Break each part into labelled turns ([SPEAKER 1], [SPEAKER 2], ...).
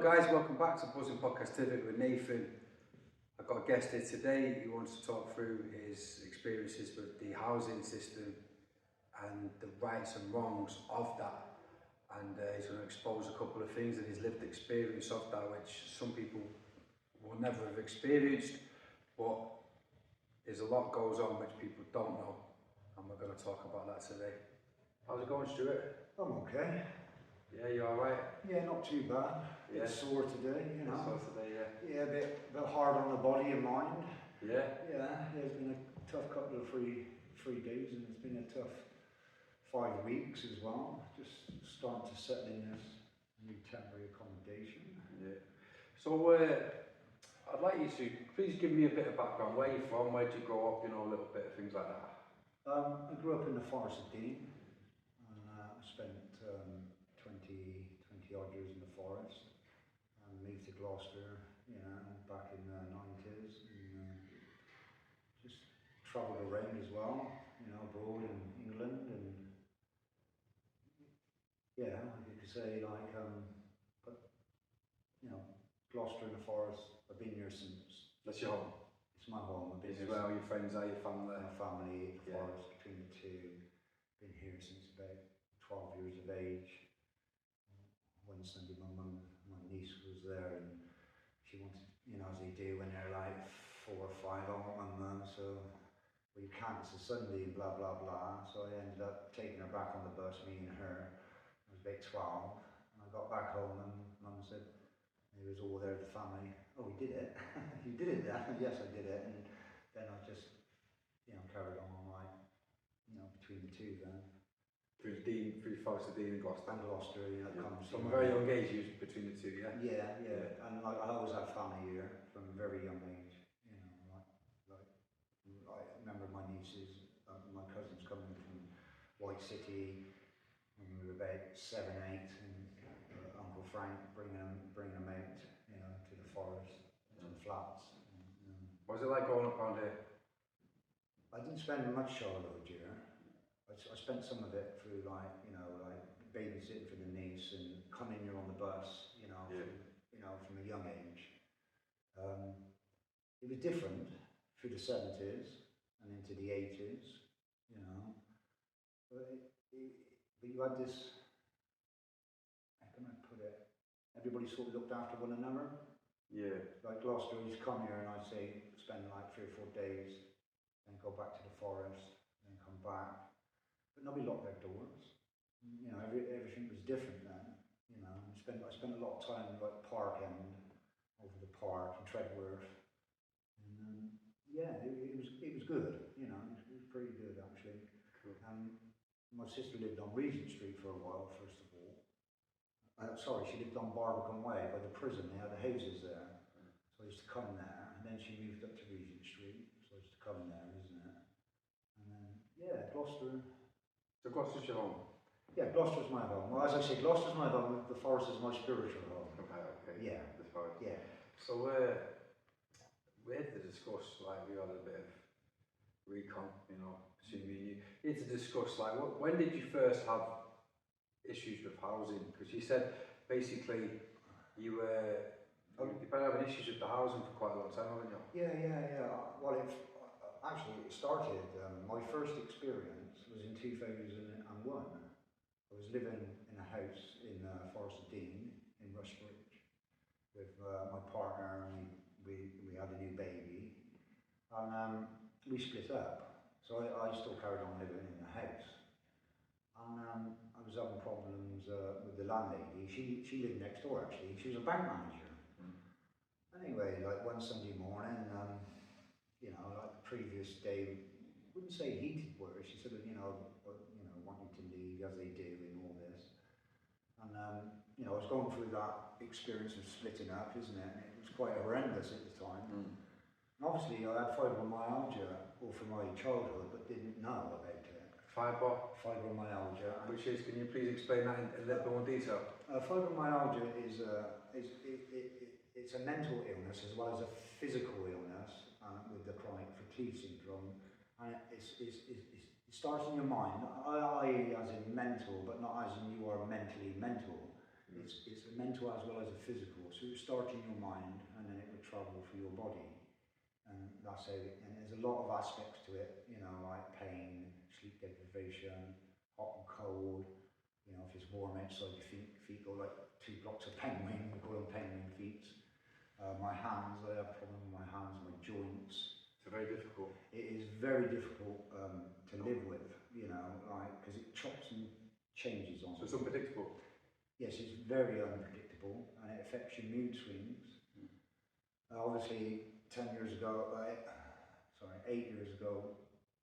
[SPEAKER 1] guys, welcome back to Buzzing Podcastivity with Nathan. I've got a guest here today who wants to talk through his experiences with the housing system and the rights and wrongs of that. And he's going to expose a couple of things and his lived experience of that, which some people will never have experienced, but there's a lot goes on which people don't know, and we're going to talk about that today. How's it going, Stewart?
[SPEAKER 2] I'm okay.
[SPEAKER 1] Yeah, you alright?
[SPEAKER 2] Yeah, not too bad.
[SPEAKER 1] Yeah.
[SPEAKER 2] Bit sore today, you know.
[SPEAKER 1] Sore today, yeah.
[SPEAKER 2] Yeah, a bit hard on the body and mind.
[SPEAKER 1] Yeah?
[SPEAKER 2] Yeah, it's been a tough couple of free days, and it's been a tough 5 weeks as well. Just starting to settle in this new temporary accommodation.
[SPEAKER 1] Yeah. So, I'd like you to please give me a bit of background. Where you're from, where did you grow up, you know, a little bit of things like that.
[SPEAKER 2] I grew up in the Forest of Dean. I spent 20 odd years in the forest, and moved to Gloucester, you know, back in the 90s, and just travelled around as well, you know, abroad in England, and yeah, you could say like, but you know, Gloucester and the forest, I've been here since.
[SPEAKER 1] That's your home?
[SPEAKER 2] It's my home. I've been
[SPEAKER 1] This is
[SPEAKER 2] here
[SPEAKER 1] where all your friends are, your family?
[SPEAKER 2] my family, the
[SPEAKER 1] Yeah.
[SPEAKER 2] forest between the two. Been here since about 12 years of age. One Sunday my niece was there, and she wanted, you know, as they do when they're like 4 or 5, I want my mum, so we can't, it's a Sunday and blah blah blah. So I ended up taking her back on the bus, me and her. I was about 12, and I got back home and mum said, it was all there, the family. Oh, we did it. You did it then? Yes, I did it. And then I just, you know, carried on like, you know, between the two then.
[SPEAKER 1] Through Forest of Dean and Gloucester.
[SPEAKER 2] And Gloucester, you know, comes
[SPEAKER 1] from a very young age, you was between the two, yeah?
[SPEAKER 2] Yeah. And like, I always had family here from a very young age. You know, like I remember my nieces, my cousins coming from White City when we were about 7, 8, and Uncle Frank bringing them out, you know, to the forest, to the flats.
[SPEAKER 1] What was it like growing up around here?
[SPEAKER 2] I didn't spend much childhood here. I spent some of it through like, you know, like babysitting for the niece and coming here on the bus, you know, from a young age. It was different through the 70s and into the 80s, you know. But you had this, how can I put it? Everybody sort of looked after one another.
[SPEAKER 1] Yeah. Like
[SPEAKER 2] Gloucester, I used to come here and I'd say spend like 3 or 4 days, then go back to the forest, then come back. But nobody locked their doors. You know, everything was different then. You know, I spent a lot of time like Park End, over the park in Treadworth, and yeah, it was good. You know, it was pretty good actually.
[SPEAKER 1] Cool.
[SPEAKER 2] My sister lived on Regent Street for a while. First of all, sorry, she lived on Barbican Way by the prison. They had the houses there, so I used to come there. And then she moved up to Regent Street, so I used to come there, isn't it? And then yeah, Gloucester.
[SPEAKER 1] So Gloucester's your home?
[SPEAKER 2] Yeah, Gloucester's my home. Well, as I say, Gloucester's my home, the forest is my spiritual home.
[SPEAKER 1] Okay.
[SPEAKER 2] Yeah.
[SPEAKER 1] The forest.
[SPEAKER 2] Yeah.
[SPEAKER 1] So we had to discuss, like, we had a bit of recon, you know, between me and you. We had to discuss, like, when did you first have issues with housing? Because you said, basically, you've been having issues with the housing for quite a long time, haven't you?
[SPEAKER 2] Yeah. Well, actually, it started, my first experience was in 2001. I was living in a house in Forest of Dean in Rushbridge with my partner, and we had a new baby, and we split up. So I still carried on living in the house, and I was having problems with the landlady. She lived next door actually. She was a bank manager. Anyway, like one Sunday morning, you know, like the previous day, wouldn't say heated words. She said, you know, want you to leave as they do and all this. And you know, I was going through that experience of splitting up, isn't it? And it was quite horrendous at the time. And obviously, I had fibromyalgia all from my childhood, but didn't know about it. Fibromyalgia.
[SPEAKER 1] Which is, can you please explain that in a little bit more detail?
[SPEAKER 2] Fibromyalgia is it's a mental illness as well as a physical illness with the chronic fatigue syndrome, and it starts in your mind. I as in mental, but not as in you are mentally mental. It's a mental as well as a physical. So it would start in your mind and then it would travel through your body. And that's how and there's a lot of aspects to it, you know, like pain, sleep deprivation, hot and cold. You know, if it's warm outside, your feet go like 2 blocks of penguin, we call them penguin feet. My hands, I have a problem with my hands, my joints.
[SPEAKER 1] So very difficult.
[SPEAKER 2] It is very difficult to live with, you know, like, because it chops and changes on.
[SPEAKER 1] So it's unpredictable?
[SPEAKER 2] Yes, it's very unpredictable and it affects your mood swings. Obviously, 8 years ago,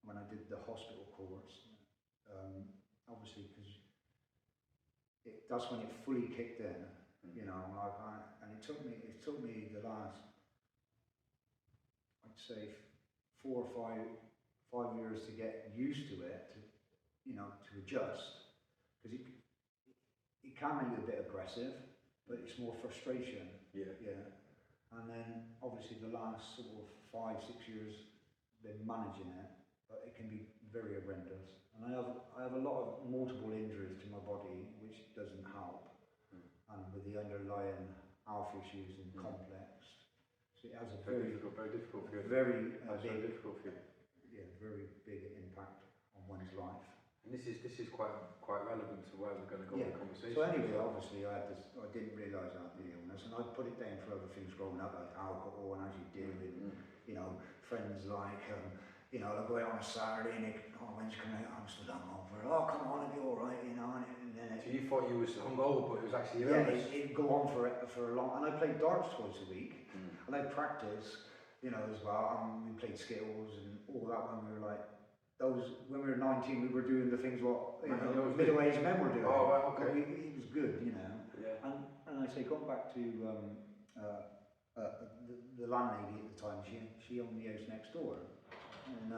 [SPEAKER 2] when I did the hospital course, obviously, because that's when it fully kicked in, you know, and it took me the last, I'd say, 4 or 5 years to get used to it, to adjust, because it can make you a bit aggressive, but it's more frustration.
[SPEAKER 1] Yeah.
[SPEAKER 2] And then obviously the last sort of 5-6 years been managing it, but it can be very horrendous. And I have a lot of multiple injuries to my body, which doesn't help. And with the underlying health issues and complex, so it has a very difficult for you. Very difficult for you. Yeah, very big impact on one's life.
[SPEAKER 1] And this is quite relevant to where we're going to go with the conversation.
[SPEAKER 2] So anyway, obviously I didn't realise I had the illness, and I put it down for other things growing up, like alcohol, and as you do, and you know, friends like, you know, they'll go out on a Saturday and they, when's you coming out? I'm still hungover. Oh, come on, it'll be all right, you know. And then
[SPEAKER 1] so you thought you was hungover, but it was actually your illness?
[SPEAKER 2] Yeah, it'd go on for a long, and I played darts twice a week, and I practiced, you know, as well, and we played Skittles and all that when we were like, when we were 19, we were doing the things what, you know, middle-aged men were doing.
[SPEAKER 1] Oh, right, okay.
[SPEAKER 2] It was good, you know.
[SPEAKER 1] Yeah.
[SPEAKER 2] And I say, going back to the landlady at the time, she owned the house next door. And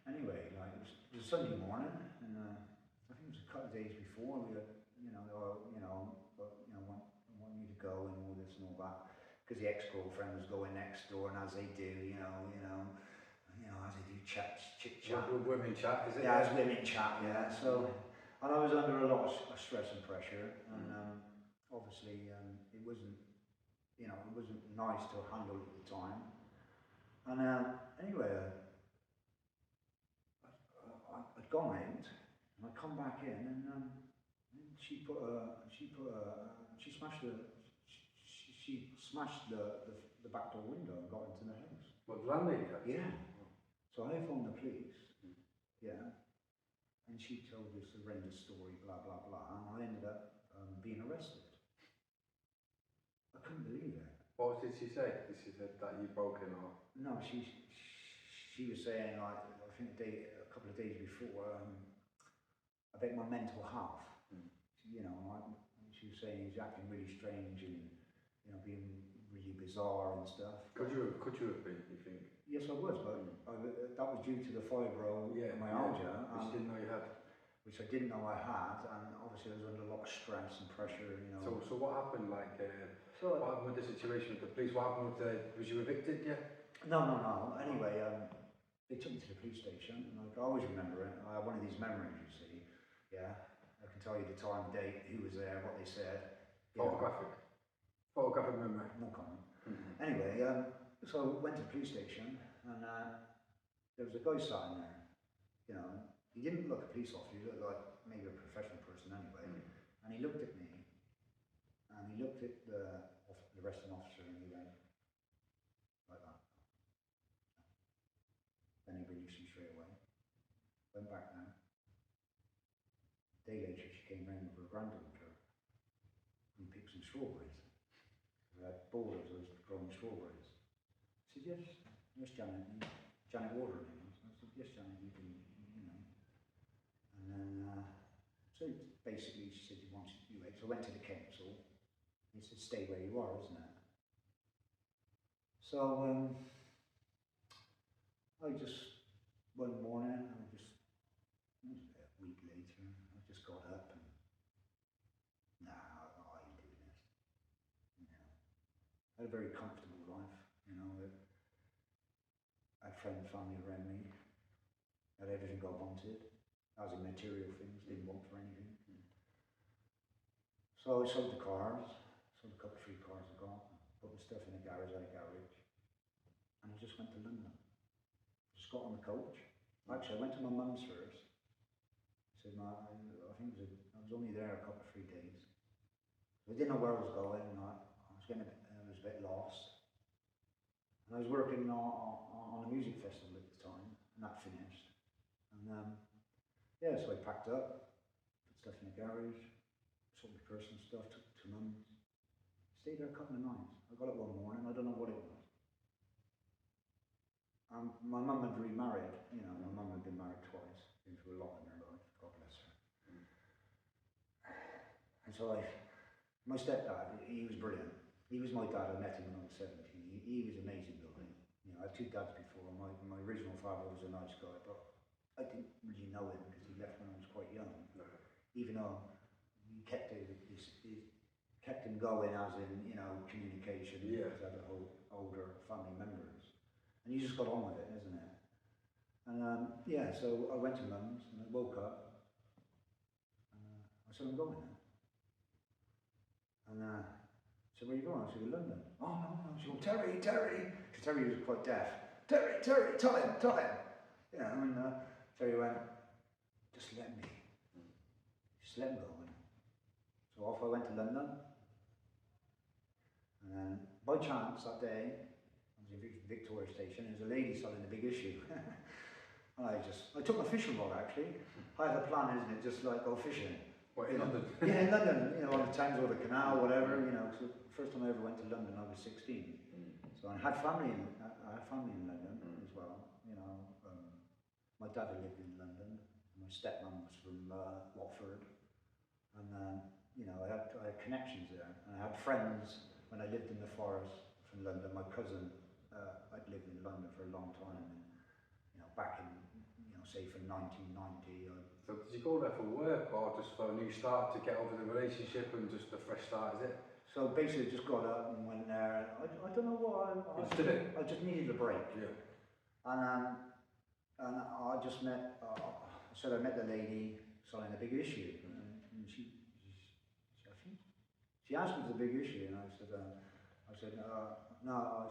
[SPEAKER 2] anyway, like, it was a Sunday morning, and I think it was a couple of days before, we had, want you to go and all this and all that, because the ex-girlfriend was going next door, and as they do, as they do chit chat.
[SPEAKER 1] Women chat, is it?
[SPEAKER 2] Yeah, as women chat, yeah. So, and I was under a lot of stress and pressure, and obviously it wasn't nice to handle at the time. And anyway, I'd gone out, and I come back in, and she smashed the back door window and got into the house.
[SPEAKER 1] What, the landlady?
[SPEAKER 2] Yeah. So I phoned the police, and she told this horrendous story, blah, blah, blah, and I ended up being arrested. I couldn't believe it.
[SPEAKER 1] What did she say? Did she say that you broke in, or? No,
[SPEAKER 2] she was saying, like, I think a couple of days before, about my mental health. You know, she was saying he's acting really strange and, you know, being really bizarre and stuff.
[SPEAKER 1] Could you have been, you think?
[SPEAKER 2] Yes, I was, but that was due to the fibromyalgia.
[SPEAKER 1] Which you didn't know you had.
[SPEAKER 2] Which I didn't know I had, and obviously I was under a lot of stress and pressure, you know.
[SPEAKER 1] So what happened, like, what happened with the situation with the police? What happened with was you evicted,
[SPEAKER 2] No. Anyway, they took me to the police station, and I always remember it. I have one of these memories, you see. Yeah, I can tell you the time, date, who was there, what they said.
[SPEAKER 1] Photographic memory.
[SPEAKER 2] No comment. Anyway, so I went to the police station, and there was a guy sat in there, you know. He didn't look a police officer, he looked like maybe a professional person anyway. And he looked at me, and he looked at the arresting officer, and he went, like that. Then he released him straight away. Went back now. A day later, she came round with her granddaughter, and picked some strawberries. I had borders, I was growing strawberries. I said, yes, Janet. Janet Water. I said, yes, Janet, you can, you know. And then, so basically she said, you wanted you out. So I went to the council, and he said, stay where you are, isn't it? So, I just, one morning, it was about a week later, I just got up and, I ain't doing this. You know, I had a very comfortable life, you know. I had friends and family around me. I had everything I wanted. As in material things, didn't want for anything. So I sold the cars, sold a couple of 3 cars I got, put my stuff in a garage, and I just went to London. Just got on the coach. Actually, I went to my mum's first. I said, I think I was only there a couple of 3 days. I didn't know where I was going, and I was a bit lost. And I was working on a music festival at the time, and that finished. And yeah, so I packed up, put stuff in the garage, sold my personal stuff, took it to mum's. Stayed there a couple of nights. I got up one morning, I don't know what it was. My mum had remarried, you know, my mum had been married twice, been through a lot in her life, God bless her. And so my stepdad, he was brilliant. He was my dad, I met him when I was 17. He was an amazing guy. You know, I had 2 dads before. My original father was a nice guy, but I didn't really know him because he left when I was quite young. No. Even though he kept him going as in, you know, communication, because I had a whole older family members. And you just got on with it, isn't it? And yeah, so I went to mum's and I woke up and I said, I'm going now. And I said, where are you going? I said, to London. Oh, no. She went, Terry. Because Terry was quite deaf. Terry, tell him. You know, and Terry went, just let me go. So off I went to London. And then, by chance, that day, I was in Victoria Station, there was a lady selling a big issue. And I took my fishing rod actually. I had a plan, isn't it, just like go fishing.
[SPEAKER 1] What, in London?
[SPEAKER 2] Yeah, in London, you know, on the Thames or the canal, whatever, you know. So the first time I ever went to London, I was 16. So I had family in London as well, you know. My dad had lived in London, my stepmom was from Watford. And you know, I had connections there. And I had friends when I lived in the forest from London. My cousin, I'd lived in London for a long time, and you know, back in, you know, say from 1990.
[SPEAKER 1] So did you go there for work or just for a new start to get over the relationship and just a fresh start, is it?
[SPEAKER 2] So basically just got up and went there. I don't know what I just needed a break. Yeah. And I just met, I met the lady selling a big issue, and she asked me the big issue, and I said, no. I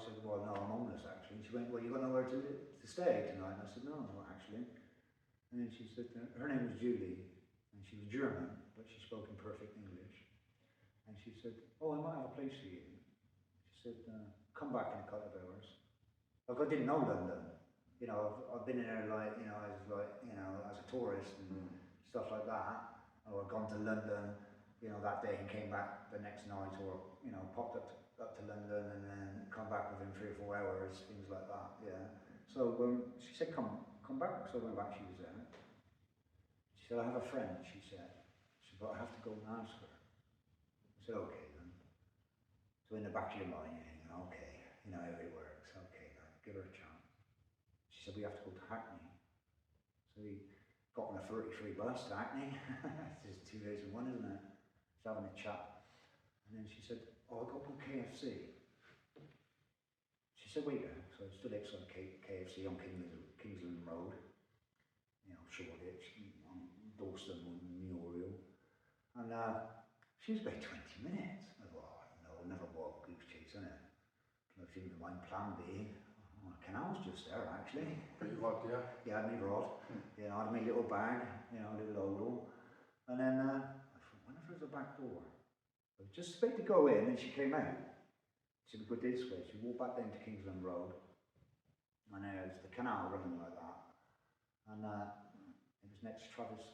[SPEAKER 2] said, well, no, I'm homeless actually. And she went, well, you got nowhere to stay tonight? And I said, no, actually. And then she said, her name was Julie, and she was German, but she spoke in perfect English. And she said, oh, I might have a place for you. She said, come back in a couple of hours. Like, I didn't know London. You know, I've been in there like, you know, as a tourist and stuff like that. Or I've gone to London, you know, that day and came back the next night, or, you know, popped up to London and then come back within 3 or 4 hours, things like that, yeah. So she said, come back. So I went back, she was there. She said, I have a friend, she said, but I have to go and ask her. I said, okay then. So in the back of your mind, you're thinking, okay, you know how it works, okay, then, give her a chance. She said, we have to go to Hackney. So we got on a 33 bus to Hackney. It's just 2 days in one, isn't it? Just having a chat. And then she said, oh, I'll go to KFC. She said, wait there. So I stood outside KFC on Kingsland Road, you know, Shoreditch, on Dalston Memorial. And she was about 20 minutes. I thought, oh, no, I'll never walk goose chase, innit? I think of my plan B. Oh, the canal's just there, actually.
[SPEAKER 1] Pretty rod, yeah?
[SPEAKER 2] Yeah, I had my rod. You know, I had my little bag, you know, a little odal. And then I thought, wonder if there's a back door. I was just about to go in, and she came out. She said, we go this way. She walked back down to Kingsland Road, and there's the canal running like that. And it was next to Travis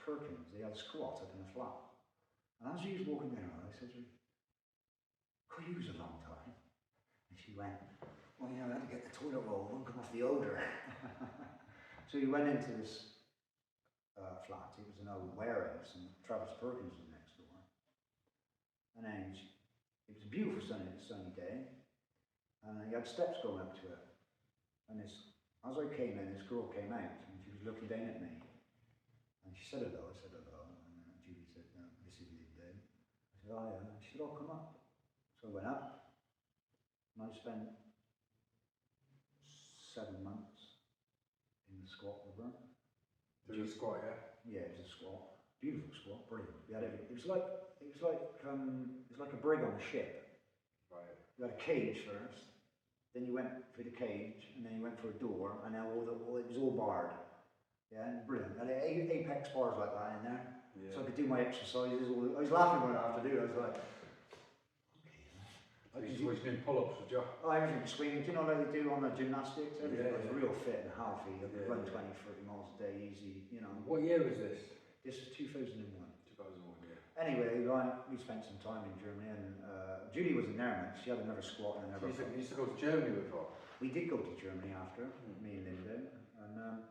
[SPEAKER 2] Perkins. They had squatted in a flat. And as she was walking down, I said to her, could you use a long time? And she went, well, you know, I had to get the toilet roll, wouldn't come off the odour. So we went into this flat. It was an old warehouse, and Travis Perkins was next door. And then it was a beautiful sunny day, and you had steps going up to it. And as I came in, this girl came out, and she was looking down at me. And she said hello, I said hello, and Julie said, no, this is Linda. I said, oh yeah, and she said, oh, come up. So I went up, and I spent 7 months in the squat with her.
[SPEAKER 1] Doing a squat, yeah?
[SPEAKER 2] Yeah, it was a squat. Beautiful squat, brilliant. We had everything. It was it's like a brig on a ship.
[SPEAKER 1] Right.
[SPEAKER 2] You had a cage first, then you went for the cage, and then you went for a door, and now it was all barred. Yeah, brilliant. And apex bars like that in there.
[SPEAKER 1] Yeah.
[SPEAKER 2] So I could do my exercises. I was laughing when I have to do it. I was like,
[SPEAKER 1] I just was doing pull-ups with you.
[SPEAKER 2] everything swings, you know, like they do on the gymnastics. Everything was
[SPEAKER 1] Yeah.
[SPEAKER 2] real fit and healthy. I could run
[SPEAKER 1] Yeah.
[SPEAKER 2] 20, 30 miles a day easy, you know.
[SPEAKER 1] What year was this?
[SPEAKER 2] This is 2001.
[SPEAKER 1] 2001, yeah.
[SPEAKER 2] Anyway, we spent some time in Germany, and Julie was in there, mate. She had another squat and another.
[SPEAKER 1] You used to go to Germany with her?
[SPEAKER 2] We did go to Germany after, me and Linda, and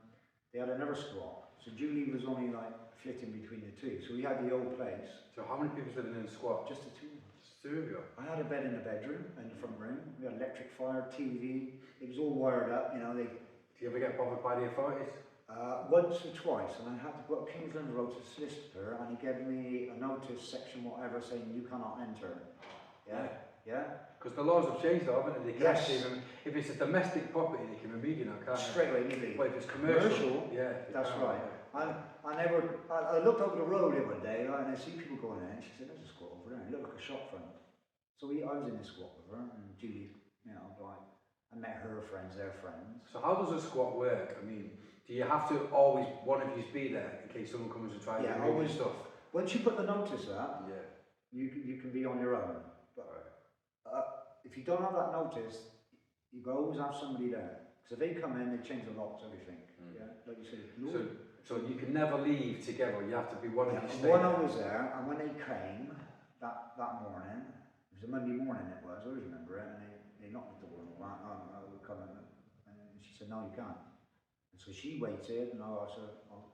[SPEAKER 2] they had another squat. So Julie was only like flitting between the two. So we had the old place.
[SPEAKER 1] So how many people living in the squat?
[SPEAKER 2] Just the two of us.
[SPEAKER 1] Just two of you?
[SPEAKER 2] I had a bed in the bedroom, in the front room. We had electric fire, TV. It was all wired up, you know.
[SPEAKER 1] Do you ever get bothered by the authorities?
[SPEAKER 2] Once or twice, and I had to go up Kingsland Road to solicitor, and he gave me a notice, section whatever, saying you cannot enter. Yeah?
[SPEAKER 1] Because the laws have changed though, haven't they? They can
[SPEAKER 2] Yes.
[SPEAKER 1] actually, if it's a domestic property, they can remove you now, can't they?
[SPEAKER 2] Straight away, immediately.
[SPEAKER 1] But if it's commercial, yeah. they
[SPEAKER 2] That's
[SPEAKER 1] can't,
[SPEAKER 2] right.
[SPEAKER 1] yeah.
[SPEAKER 2] I looked over the road the other day, right, and I see people going in, and she said, there's a squat over there. It looked like a shop front. So I was in the squat with her, and Julie, you know, like, I met her friends, their friends.
[SPEAKER 1] So how does a squat work? I mean, do you have to always, one of you be there in case someone comes and tries to remove your stuff?
[SPEAKER 2] Once you put the notice up,
[SPEAKER 1] Yeah.
[SPEAKER 2] you can be on your own. But if you don't have that notice, you can always have somebody there. Because if they come in, they change the locks, everything. Yeah, like you said.
[SPEAKER 1] So you can never leave together. You have to be one of you.
[SPEAKER 2] And when I was there, and when they came that morning, it was a Monday morning. It was. I always remember it. And they knocked the door and all that. I would come in, and she said, "No, you can't." And so she waited, and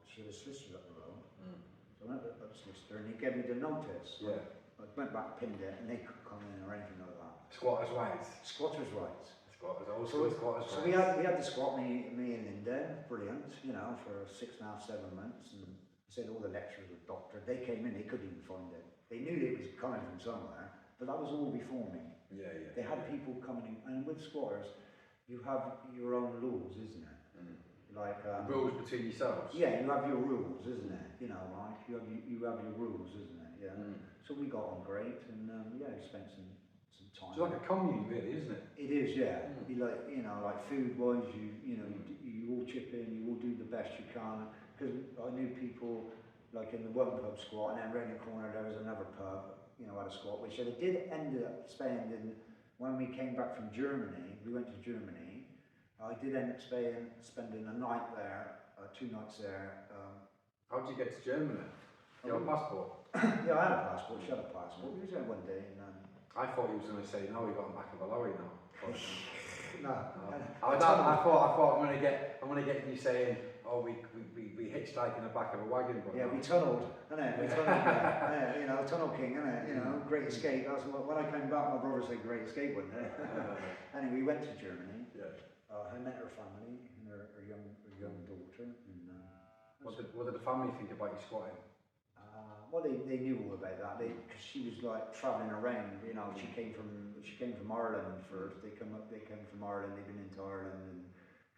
[SPEAKER 2] she had a solicitor up the road. So I went up to the solicitor, and he gave me the notice.
[SPEAKER 1] Yeah.
[SPEAKER 2] I went back, pinned it, and they couldn't come in or anything like that.
[SPEAKER 1] Squatters' rights.
[SPEAKER 2] Squatters' rights.
[SPEAKER 1] Squatters, old school squatters'
[SPEAKER 2] So
[SPEAKER 1] rights.
[SPEAKER 2] we had the squat, me and Linda, brilliant, you know, for 6.5, 7 months, and I said all the lecturers were doctored. They came in, they couldn't even find it. They knew it was coming from somewhere, but that was all before me.
[SPEAKER 1] Yeah, yeah.
[SPEAKER 2] They had people coming in, and with squatters, you have your own laws, isn't it? Like
[SPEAKER 1] rules between yourselves.
[SPEAKER 2] Yeah, you have your rules, isn't it? You know, like you have your rules, isn't it? Yeah. So we got on great, and yeah, we spent some time.
[SPEAKER 1] It's like a commune, really, isn't it?
[SPEAKER 2] It is, yeah. You like, you know, like food-wise, you know, you all chip in, you all do the best you can. Because I knew people like in the one pub squat, and then round the corner there was another pub, you know, had a squat, which I did end up spending when we came back from Germany. We went to Germany. I did end up spending a night there, 2 nights there.
[SPEAKER 1] How did you get to Germany? You have a passport?
[SPEAKER 2] Yeah, I had a passport. She had a passport. We was there one day, and
[SPEAKER 1] I thought he was going to say, no, we got him back of a lorry now.
[SPEAKER 2] no.
[SPEAKER 1] I thought I'm going to get you saying, oh, we hitchhiked in the back of a wagon. But
[SPEAKER 2] yeah,
[SPEAKER 1] no.
[SPEAKER 2] we tunnelled, innit? We tunnelled, yeah, you know, Tunnel King, innit? You know, Great Escape. That's what, when I came back, my brother said Great Escape, wasn't it? Anyway, we went to Germany.
[SPEAKER 1] Yeah.
[SPEAKER 2] I met her family and her young daughter. And,
[SPEAKER 1] what did the family think about you squatting?
[SPEAKER 2] well, they knew all about that. Because she was like travelling around. You know, she came from Ireland first. They came from Ireland. They've been into Ireland and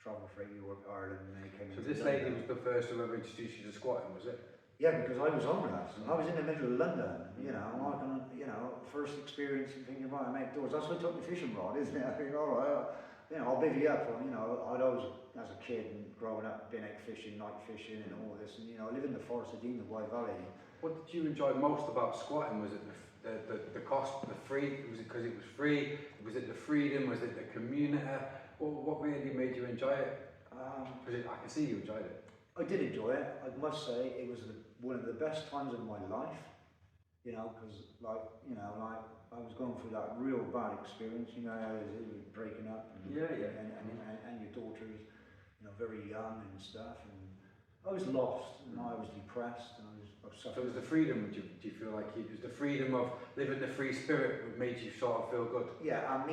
[SPEAKER 2] travelled through Europe, Ireland, and they came.
[SPEAKER 1] So this lady was the first to ever introduce you to squatting, was it?
[SPEAKER 2] Yeah, because I was homeless. I was in the middle of London. You know, first experience and thinking about outdoors. That's what took the fishing rod, isn't it? I think, all right. You know, I'll bivvy up on, you know, I'd always, as a kid and growing up, been out fishing, night fishing and all this, and, you know, I live in the Forest of Dean, the Wye Valley.
[SPEAKER 1] What did you enjoy most about squatting? Was it the cost, the free, was it because it was free? Was it the freedom? Was it the community? What really made you enjoy it? Because I can see you enjoyed it.
[SPEAKER 2] I did enjoy it. I must say, it was one of the best times of my life, you know, because, like, I was going through that real bad experience, you know, I was breaking up, and, and your daughter's, you know, very young and stuff, and I was lost, and I was depressed, and I was suffering.
[SPEAKER 1] So it was the freedom, do you feel like it was the freedom of living the free spirit that made you sort of feel good?
[SPEAKER 2] Yeah, and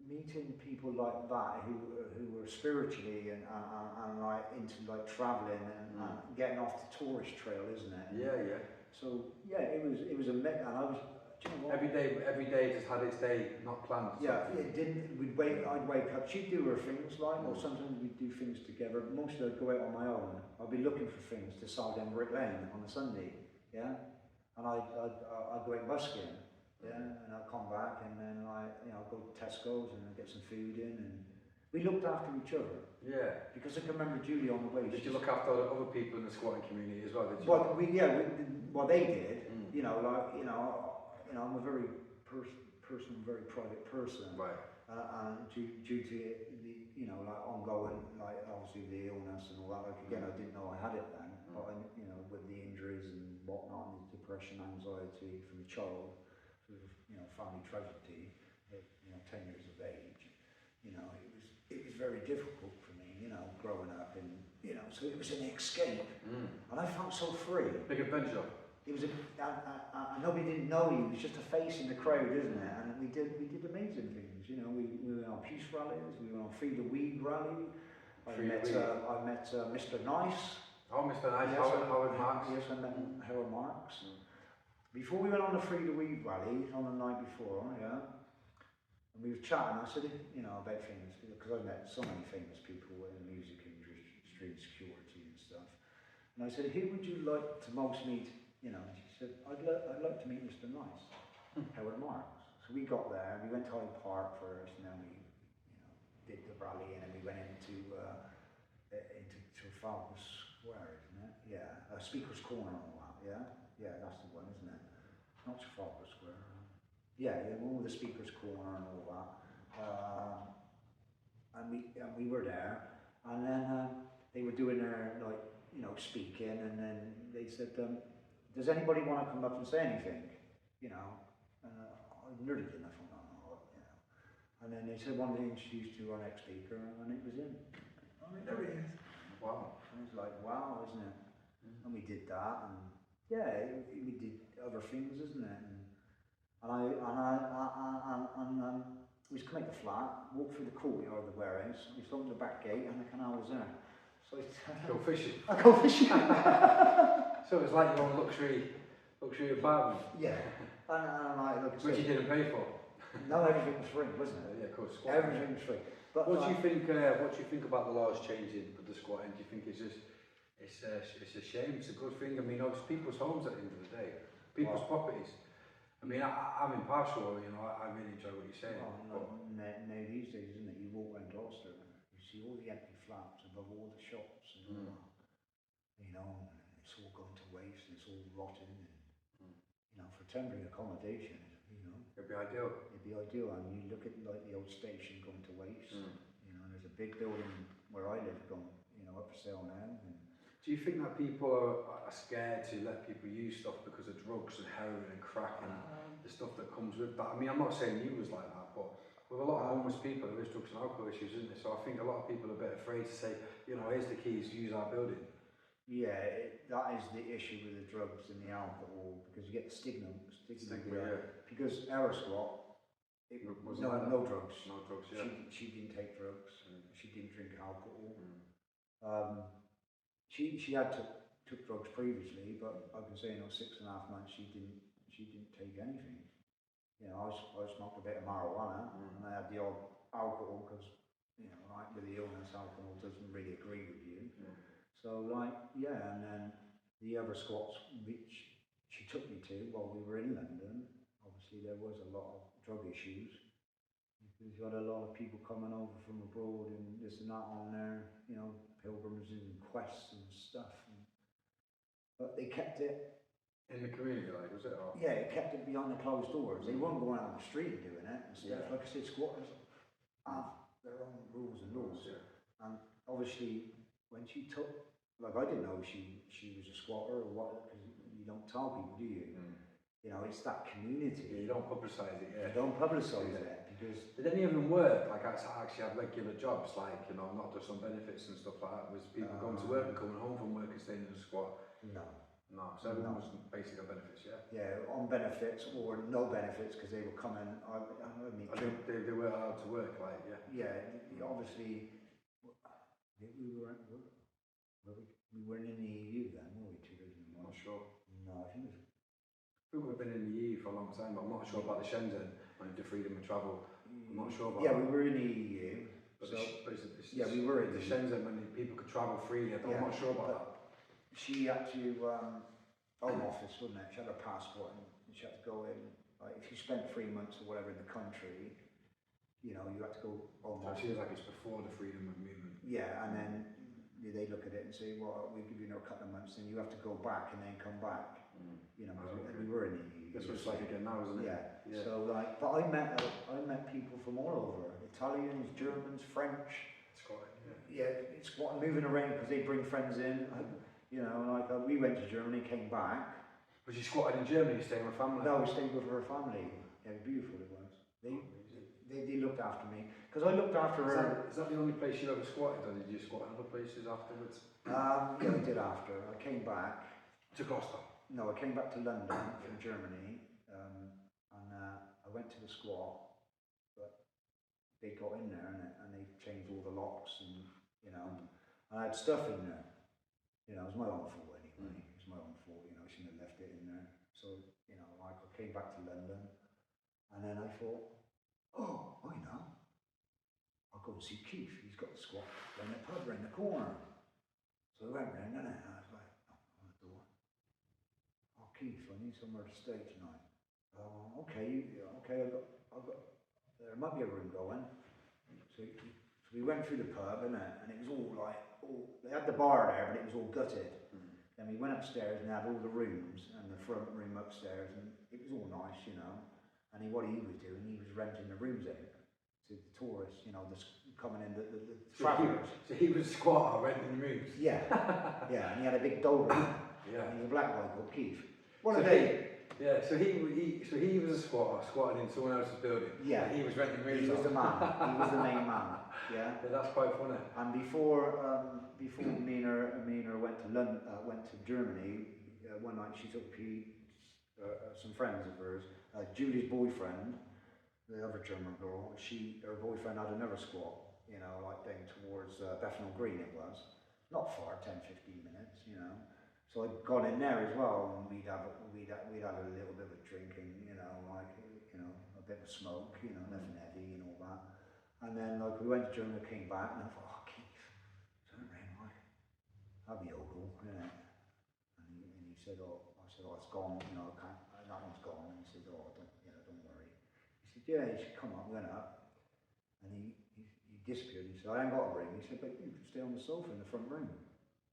[SPEAKER 2] meeting people like that who were spiritually and like into like travelling and getting off the tourist trail, isn't it?
[SPEAKER 1] Yeah.
[SPEAKER 2] So yeah, it was a mix, and I was. Do you know what?
[SPEAKER 1] Every day just had its day, not planned.
[SPEAKER 2] Yeah, it didn't. I'd wake up. She'd do her things, like, or sometimes we'd do things together. Mostly I'd go out on my own. I'd be looking for things to sell down Brick Lane on a Sunday. Yeah, and I'd go out busking, yeah, and I'd come back, and then go to Tesco's and get some food in, and we looked after each other.
[SPEAKER 1] Yeah.
[SPEAKER 2] Because I can remember Julie on the way.
[SPEAKER 1] Did you look after other people in the squatting community as well? Did you?
[SPEAKER 2] Well, they did. I'm a very very private person.
[SPEAKER 1] Right.
[SPEAKER 2] And due to the, ongoing, obviously the illness and all that. Again, I didn't know I had it then, but with the injuries and whatnot, and the depression, anxiety from a child, sort of, family tragedy, 10 years of age, it was very difficult for me, growing up, and so it was an escape, and I felt so free.
[SPEAKER 1] Big adventure.
[SPEAKER 2] It was nobody didn't know you. It was just a face in the crowd, isn't it? And we did amazing things. We went on peace rallies. We went on Free the Weed rally. I met Mr. Nice.
[SPEAKER 1] Oh, Mr. Nice.
[SPEAKER 2] Yes,
[SPEAKER 1] Howard Marks.
[SPEAKER 2] Yes, I met Howard Marks. Before we went on the Free the Weed rally on the night before, yeah, and we were chatting. I said, about famous people, because I met so many famous people in the music industry, security and stuff. And I said, who would you like to most meet? And she said, I'd like to meet Mr. Nice, Howard Marks. So we got there, and we went to Hyde Park first, and then we, did the rally, and then we went into Trafalgar Square, isn't it? Yeah, Speaker's Corner and all that, yeah? Yeah, that's the one, isn't it? Not Trafalgar Square. Yeah, all the Speaker's Corner and all that. And we were there, and then they were doing their, speaking, and then they said, does anybody want to come up and say anything? I nearly didn't. I thought, no. And then they said, why don't they introduce you to our next speaker? And it was him. There he is. Wow. And it's like, wow, isn't it? And we did that, and we did other things, isn't it? And we used to come out the flat, walk through the courtyard of the warehouse. We stopped at the back gate, and the canal was there. So
[SPEAKER 1] go fishing.
[SPEAKER 2] I go fishing.
[SPEAKER 1] So it was like your own luxury apartment.
[SPEAKER 2] Yeah. And
[SPEAKER 1] which you didn't pay for.
[SPEAKER 2] No, everything was free, wasn't it?
[SPEAKER 1] Yeah, of course.
[SPEAKER 2] Everything was free. But
[SPEAKER 1] what do you think? What do you think about the laws changing with the squatting? Do you think it's a shame? It's a good thing. I mean, it's people's homes at the end of the day, people's properties. I mean, I'm impartial. I really enjoy what you're saying.
[SPEAKER 2] Now these days, isn't it? You walk around Gloucester, you see all the empty flats above all the shops, and all that. It's all gone to waste, and it's all rotting. And, for temporary accommodation,
[SPEAKER 1] it'd be ideal.
[SPEAKER 2] It'd be ideal, and you look at the old station going to waste. And there's a big building where I live going, up for sale now. And
[SPEAKER 1] do you think that people are scared to let people use stuff because of drugs and heroin and crack and the stuff that comes with that? I mean, I'm not saying you was like that, but with a lot of homeless people, there is drugs and alcohol issues, isn't there? So I think a lot of people are a bit afraid to say, here's the keys, use our building.
[SPEAKER 2] Yeah, that is the issue with the drugs and the alcohol, because you get the stigma because our squat, no drugs.
[SPEAKER 1] No drugs, yeah.
[SPEAKER 2] She didn't take drugs. She didn't drink alcohol. She had took drugs previously, but I can say in 6.5 months she didn't take anything. I smoked a bit of marijuana, and I had the odd alcohol because with the illness, alcohol doesn't really agree with you. So and then the other squats which she took me to while we were in London, obviously there was a lot of drug issues. Because you had a lot of people coming over from abroad and this and that on there, pilgrimages and quests and stuff. But they kept it
[SPEAKER 1] in the community, was it? Or?
[SPEAKER 2] Yeah, it kept it behind the closed doors. They weren't going out on the street and doing it and stuff. Like I said, squatters have their own rules and laws. And obviously, when she took, I didn't know she was a squatter or what, because you don't tell people, do you? It's that community.
[SPEAKER 1] Yeah, you don't publicise it,
[SPEAKER 2] You don't publicise it, because...
[SPEAKER 1] Did any of them work? I actually had regular jobs, not just on benefits and stuff like that. Was people going to work and coming home from work and staying in a squat?
[SPEAKER 2] No.
[SPEAKER 1] So everyone was basically on benefits, yeah?
[SPEAKER 2] Yeah, on benefits or no benefits, because they were coming...
[SPEAKER 1] They weren't allowed to work,
[SPEAKER 2] Yeah, obviously... We weren't in the EU then, were we, 2001?
[SPEAKER 1] I'm not sure.
[SPEAKER 2] No, I think it was...
[SPEAKER 1] I think we've been in the EU for a long time, but I'm not sure about the Schengen and the freedom of travel. I'm not sure about
[SPEAKER 2] that. We were in the EU. We were in
[SPEAKER 1] the Schengen when people could travel freely. I'm not sure about that.
[SPEAKER 2] She had to home office, wouldn't it? She had her passport and she had to go in. Like if you spent 3 months or whatever in the country, you know, you had to go home
[SPEAKER 1] So it
[SPEAKER 2] office.
[SPEAKER 1] seems like it's before the freedom of movement.
[SPEAKER 2] Yeah, and then they look at it and say, well, we'll give you another couple of months, and you have to go back and then come back. You know, we were in the EU.
[SPEAKER 1] That's what it's like again now, isn't it?
[SPEAKER 2] Yeah. So like, but I met people from all over: Italians, Germans, French.
[SPEAKER 1] Scotland.
[SPEAKER 2] Yeah, it's what moving around because they bring friends in. You know, like we went to Germany, came back.
[SPEAKER 1] Was you squatted in Germany? You staying with family?
[SPEAKER 2] No, we stayed with her family. Yeah, beautiful it was. They looked after me because I looked after her.
[SPEAKER 1] Is that the only place you ever squatted, or did you squat in other places afterwards?
[SPEAKER 2] Yeah, I did after. I came back.
[SPEAKER 1] To Gloucester?
[SPEAKER 2] No, I came back to London from Germany, and I went to the squat, but they got in there and they changed all the locks and, you know, I had stuff in there. You know, it was my own fault anyway. It was my own fault, you know, I shouldn't have left it in there. So, you know, like I came back to London and then I thought, oh, I know. I'll go and see Keith. He's got the squat down the pub around the corner. So I went round and I was like, knock on the door. Oh, Keith, I need somewhere to stay tonight. Okay, I've got, there might be a room going. So we went through the pub and it was all like, they had the bar there, but it was all gutted. Then we went upstairs and had all the rooms and the front room upstairs, and it was all nice, you know. And what he was doing, he was renting the rooms out to the tourists, you know, coming in, the travellers.
[SPEAKER 1] So he was a squatter renting rooms?
[SPEAKER 2] Yeah, yeah, and he had a big doldrum.
[SPEAKER 1] Yeah.
[SPEAKER 2] And he was a black guy called Keith.
[SPEAKER 1] Yeah, so he was a squatter, squatting in someone else's building.
[SPEAKER 2] Yeah.
[SPEAKER 1] And he was renting rooms.
[SPEAKER 2] He was the man. He was the main man. Yeah.
[SPEAKER 1] That's quite funny.
[SPEAKER 2] And before me and her went to London, went to Germany, one night she took some friends of hers, Julie's boyfriend, the other German girl. Her boyfriend had another squat, you know, like down towards Bethnal Green. It was not far, 10-15 minutes, you know. So I'd gone in there as well, and we'd had a little bit of a drink, and you know, like, you know, a bit of smoke, you know, nothing heavy and all that. And then like we went to Germany, came back, and I thought, oh, Keith, turn around, like, that'd be ogle, innit? And he said, oh, I said, oh, it's gone, you know, that one's gone. And he said, oh, don't worry. He said, yeah, he said, come on, we went up, and he disappeared. He said, I ain't got a ring. He said, but you can stay on the sofa in the front room.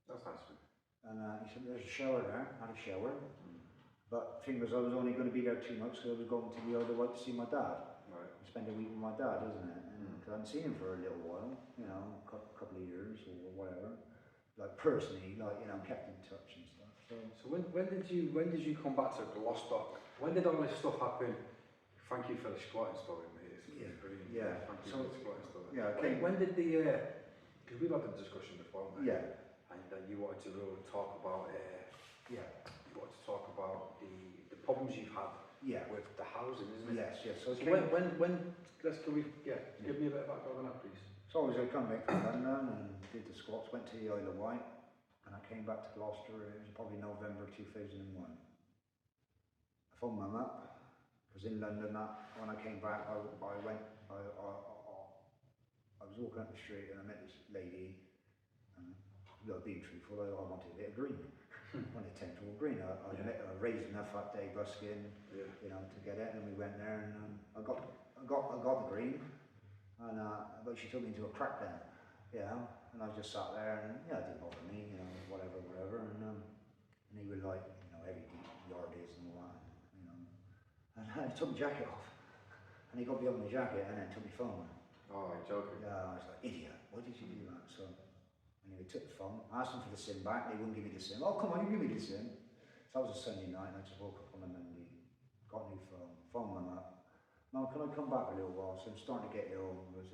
[SPEAKER 1] That's nice.
[SPEAKER 2] And he said, there's a shower there. I had a shower. But the thing was, I was only going to be there 2 months because I was going to the Isle of Wight to see my dad.
[SPEAKER 1] Right.
[SPEAKER 2] Spend a week with my dad, isn't it? And I hadn't seen him for a little while, you know, a couple of years or whatever. Like personally, like, you know, kept in touch and stuff.
[SPEAKER 1] So when did you come back to Gloucester? When did all this stuff happen? Thank you for the squatting story, mate. It's brilliant.
[SPEAKER 2] Yeah.
[SPEAKER 1] Thank you for the squatting story.
[SPEAKER 2] Yeah. Okay.
[SPEAKER 1] When did because we've had the discussion before, mate.
[SPEAKER 2] Yeah.
[SPEAKER 1] And you wanted to really talk about
[SPEAKER 2] yeah.
[SPEAKER 1] You wanted to talk about the problems you've had with the housing, isn't it?
[SPEAKER 2] Yes. So
[SPEAKER 1] when give me a bit of background on that, please.
[SPEAKER 2] So I was come back from London and did the squats, went to the Isle of Wight, and I came back to Gloucester. It was probably November 2001. I phoned Mum up because in London, when I came back, I was walking up the street and I met this lady. Being truthful, I wanted a bit of green. I wanted 10 tall green. I raised enough that day busking, you know, to get it, and we went there, and I got the green, and but she took me into a crack den, you know, and I just sat there, and it didn't bother me, you know, whatever, and he was like, you know, every yard is and all that, you know, and I took my jacket off, and he got me on my jacket, and then took my phone.
[SPEAKER 1] Oh, you're joking.
[SPEAKER 2] Yeah, I was like, idiot, why did you do that? So. Anyway, took the phone, asked them for the SIM back, they wouldn't give me the SIM. Oh, come on, you give me the SIM. So that was a Sunday night, and I just woke up on a Monday, got a new phone them up. Now, can I come back a little while? So I'm starting to get ill. It was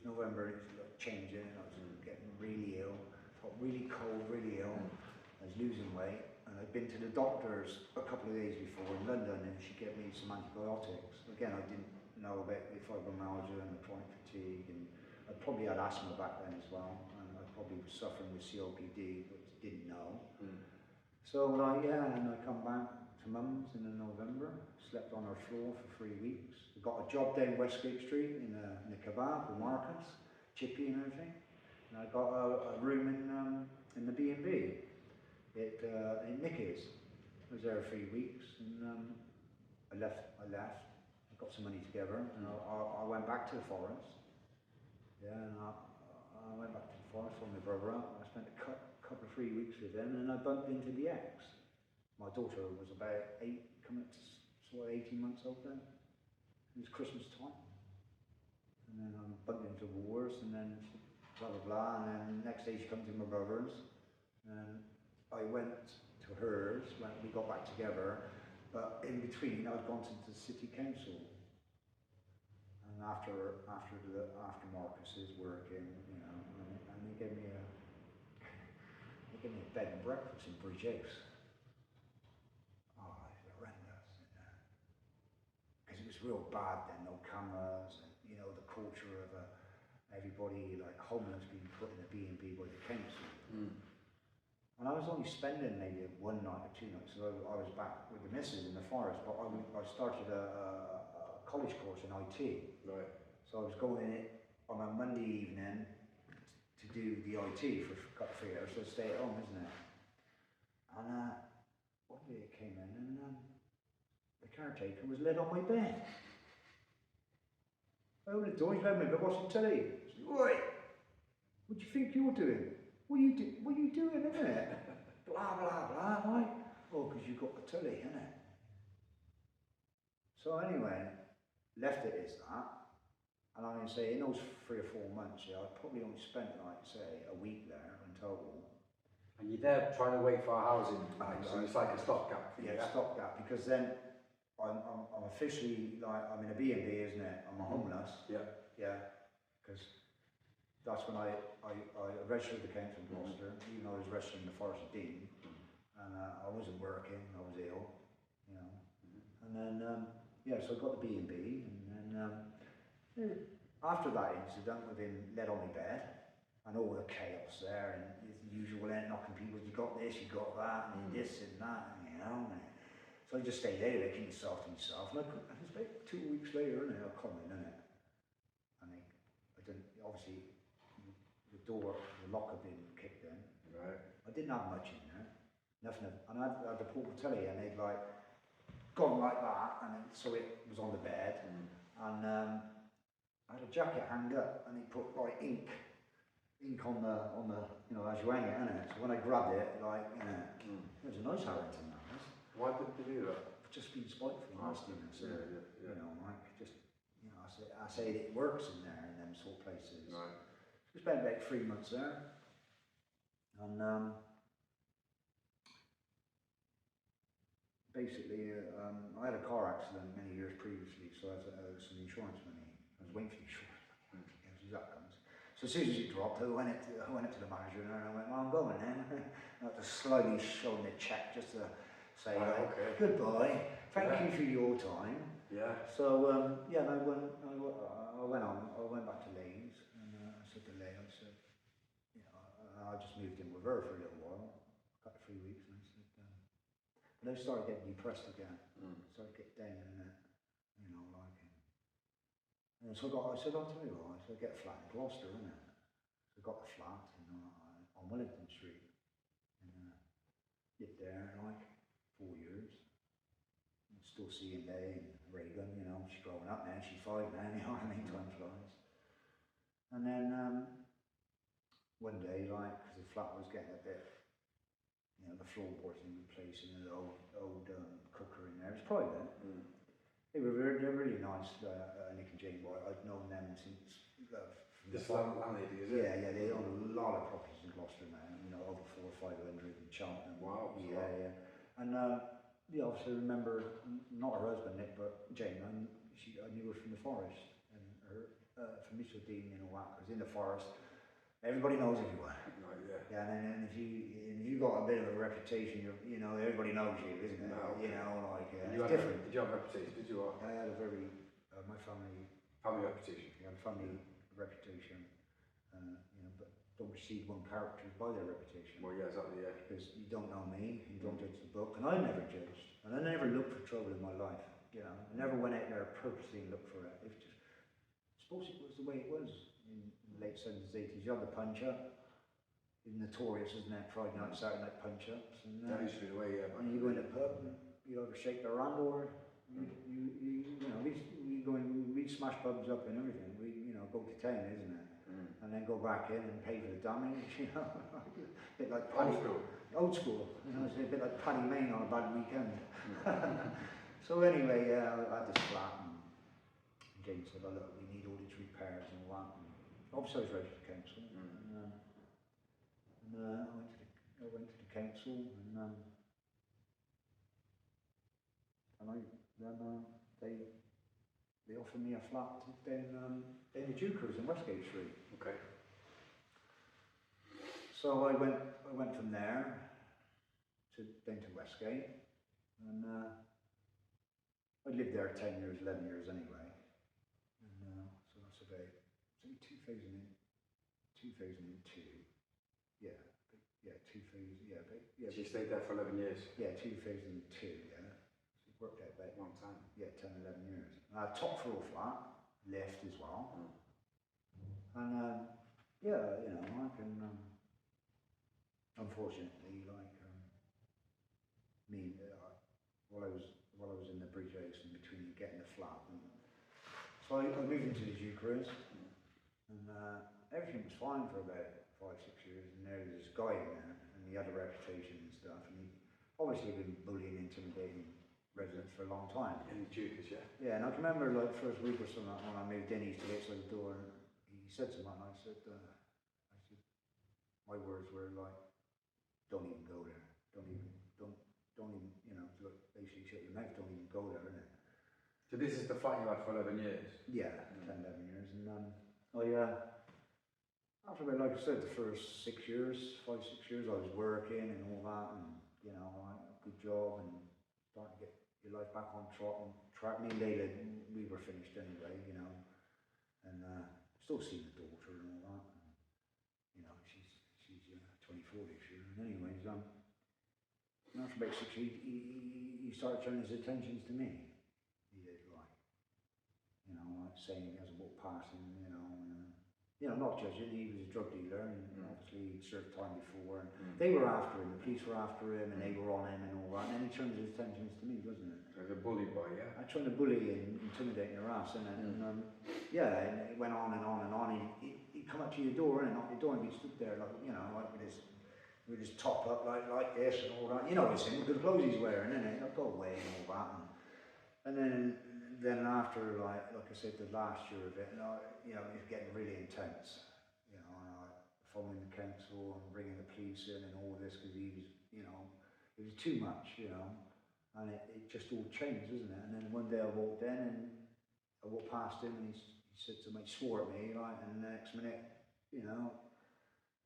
[SPEAKER 2] November, it was like changing, I was getting really ill, felt really cold, really ill. I was losing weight, and I'd been to the doctors a couple of days before in London, and she gave me some antibiotics. Again, I didn't know about the fibromyalgia and the chronic fatigue, and I probably had asthma back then as well. Probably was suffering with COPD, but didn't know. So and I come back to Mum's in November, slept on her floor for 3 weeks. I got a job down Westgate Street in a kebab with Marcus, Chippy and everything. And I got a room in the B&B in Nicky's. I was there 3 weeks, and I left. I got some money together, and I went back to the forest. Yeah, and I went back to the forest with my brother. I spent a couple of 3 weeks with them, and I bumped into the ex. My daughter was about 8, coming up to sort of 18 months old then. It was Christmas time. And then I bumped into Wars, and then blah blah blah, and then the next day she comes to my brother's, and I went to hers when we got back together, but in between I'd gone to the city council, and after Marcus is working, you know, and they gave me a bed and breakfast in Bridge House. Oh, it was horrendous, because it was real bad then, no cameras, and you know the culture of everybody like homeless being put in a B&B by the council. And I was only spending maybe 1 night or 2 nights, so I was back with the missus in the forest, but I started a college course in IT. Right. So I was going in on a Monday evening to do the IT for a couple of years, so stay at home, isn't it? And one day it came in, and the caretaker was laid on my bed. I opened the door, he's opened it, watching telly. I said, "Oi, what do you think you're doing? What are you doing, innit?" Blah, blah, blah, like, "Oh, because you've got the telly, innit?" So anyway, left it as that. And I'm going to say, in those 3 or 4 months, yeah, I probably only spent, like, say, a week there in total.
[SPEAKER 1] And you're there trying to wait for a housing, so it's like a stopgap for you.
[SPEAKER 2] Yeah, stopgap, because then I'm officially, like, I'm in a B&B, isn't it? I'm homeless. Yeah. Yeah, because that's when I registered with the council in Gloucester, even though I was registered in the Forest of Dean, and I wasn't working, I was ill, you know. And then, yeah, so I got the B&B, and then after that incident with him led on my bed, and all the chaos there, and the usual knocking people, you got this, you got that, and this and that, and, you know. And so I just stayed there, keeping myself to myself, and it was about 2 weeks later, and I come in, innit? And I didn't, obviously, the lock had been kicked in. Right. I didn't have much in there, nothing, and I had the portable telly, and they'd like gone like that, and so it was on the bed, and I had a jacket hanged up, and he put like ink on the you know, as you hang it, innit? So when I grabbed it, like, you know, it was a nice Harrington, that was.
[SPEAKER 1] Why did they do that?
[SPEAKER 2] Just being spiteful, nastiness. Yeah. You know, like, just, you know, I say it works in there, in them sort of places. Right. We spent about 3 months there, and basically, I had a car accident many years previously, so I had some insurance money. I was waiting for the insurance money. That comes. So as soon as it dropped, I went up to the manager, and I went, "Well, I'm going then." I had to slowly show him the cheque just to say, okay, "Goodbye, thank you for your time." Yeah. So yeah, and I went back to Lane's, and I said to Lane, I said, you know, I just moved in with her for a little while, about 3 weeks, and I said, but I started getting depressed again. Started getting down in it, you know, like. And so I said, "I'll tell you what," I said, "I get a flat in Gloucester, innit?" So I got the flat on Wellington Street, and lived there like 4 years. I'm still seeing Day and Reagan, you know, she's growing up now, she's 5 now, you know what I mean, time flies. And then one day, like, because the flat was getting a bit, you know, the floorboards needed replacing, and the old cooker in there, it was private. They're really nice, Nick and Jane White. I've known them since.
[SPEAKER 1] This landlady, is it?
[SPEAKER 2] Yeah, they own a lot of properties in Gloucester now. You know, over 400 or 500 in Cheltenham. Wow. Yeah. And yeah, obviously I remember not her husband Nick, but Jane. I knew her from the forest, and her from Mr. Dean and all that. Because in the forest, everybody knows everyone. Right, yeah. And if you got a bit of a reputation, you know, everybody knows you, isn't it? No, okay. You know, like it's different.
[SPEAKER 1] Did you have a reputation? Did you?
[SPEAKER 2] I had a very my family
[SPEAKER 1] reputation.
[SPEAKER 2] Yeah, family reputation. You know, but don't receive one character by their reputation.
[SPEAKER 1] Well, yeah, exactly. Yeah.
[SPEAKER 2] Because you don't know me, you don't judge the book, and I never judged, and I never looked for trouble in my life. You know, I never went out there purposely and looked for it. It was just, I suppose it was the way it was in the late 70s, 80s. You had the punch up. is notorious, isn't it? Friday night, Saturday night punch-ups. And,
[SPEAKER 1] that used to be the way, yeah.
[SPEAKER 2] and you go in the pub and you either shake their hand or you know, we go in, we smash pubs up and everything. We, you know, go to town, isn't it? And then go back in and pay for the damage, you know. A bit like old school, you know, it's a bit like Paddy Main on a bad weekend. So anyway, I had this flat and Jane said, oh look, we need all these repairs and all that. And obviously I was registered council. And I went to the council and they offered me a flat down the Jukers in Westgate Street.
[SPEAKER 1] Okay.
[SPEAKER 2] So I went from there down to Westgate, and I lived there 10 years, 11 years anyway. And so that's about 2002. Yeah, 2000. Yeah.
[SPEAKER 1] So you stayed there for 11 years.
[SPEAKER 2] Yeah, 2002. Yeah. So it worked out about
[SPEAKER 1] long time.
[SPEAKER 2] Yeah, 10, 11 years. Top floor flat, lift as well. And yeah, you know, I can. Unfortunately, like while I was in the bridge house and between getting the flat, and so I moved into the Eucharist, and everything was fine for about 5-6 years. And there was this guy in there, and he had a reputation and stuff, and he obviously been bullying, intimidating residents for a long time.
[SPEAKER 1] In the Jukers, yeah.
[SPEAKER 2] Yeah, and I can remember like the first week or something when I moved in, he used to get outside the door, and he said something, and I said, my words were like, don't even go there. Don't even, you know, basically shut your mouth, don't even go there, innit?
[SPEAKER 1] So this is the flat you had for 11 years?
[SPEAKER 2] Yeah, 10, 11 years. And after about, like I said, the first 6 years, 5, 6 years, I was working and all that, and, you know, a good job and starting to get your life back on track. Me and Layla, we were finished anyway, you know, and still seeing the daughter and all that. And, you know, she's 24 this year. And anyways, after about 6 years, he started turning his attentions to me. He did, like, you know, like saying as I walked past him, you know, not judging. He was a drug dealer, and obviously he'd served time before. And they were after him, the police were after him, and they were on him and all that. And then he turned his attentions to me, wasn't it?
[SPEAKER 1] As a bully boy, yeah.
[SPEAKER 2] I tried to bully and intimidate your ass, and yeah, and it went on and on and on. He'd come up to your door and knock your door, and he'd stood there like, you know, like with his top up like this and all that. You know, it's him, good clothes he's wearing, isn't it? He'll go away and all that. And then after, like I said, the last year of it, you know, it was getting really intense. You know, following the council and bringing the police in and all this, because he was, you know, it was too much, you know. And it just all changed, isn't it? And then one day I walked in and I walked past him and he said something, he swore at me, like, and the next minute, you know,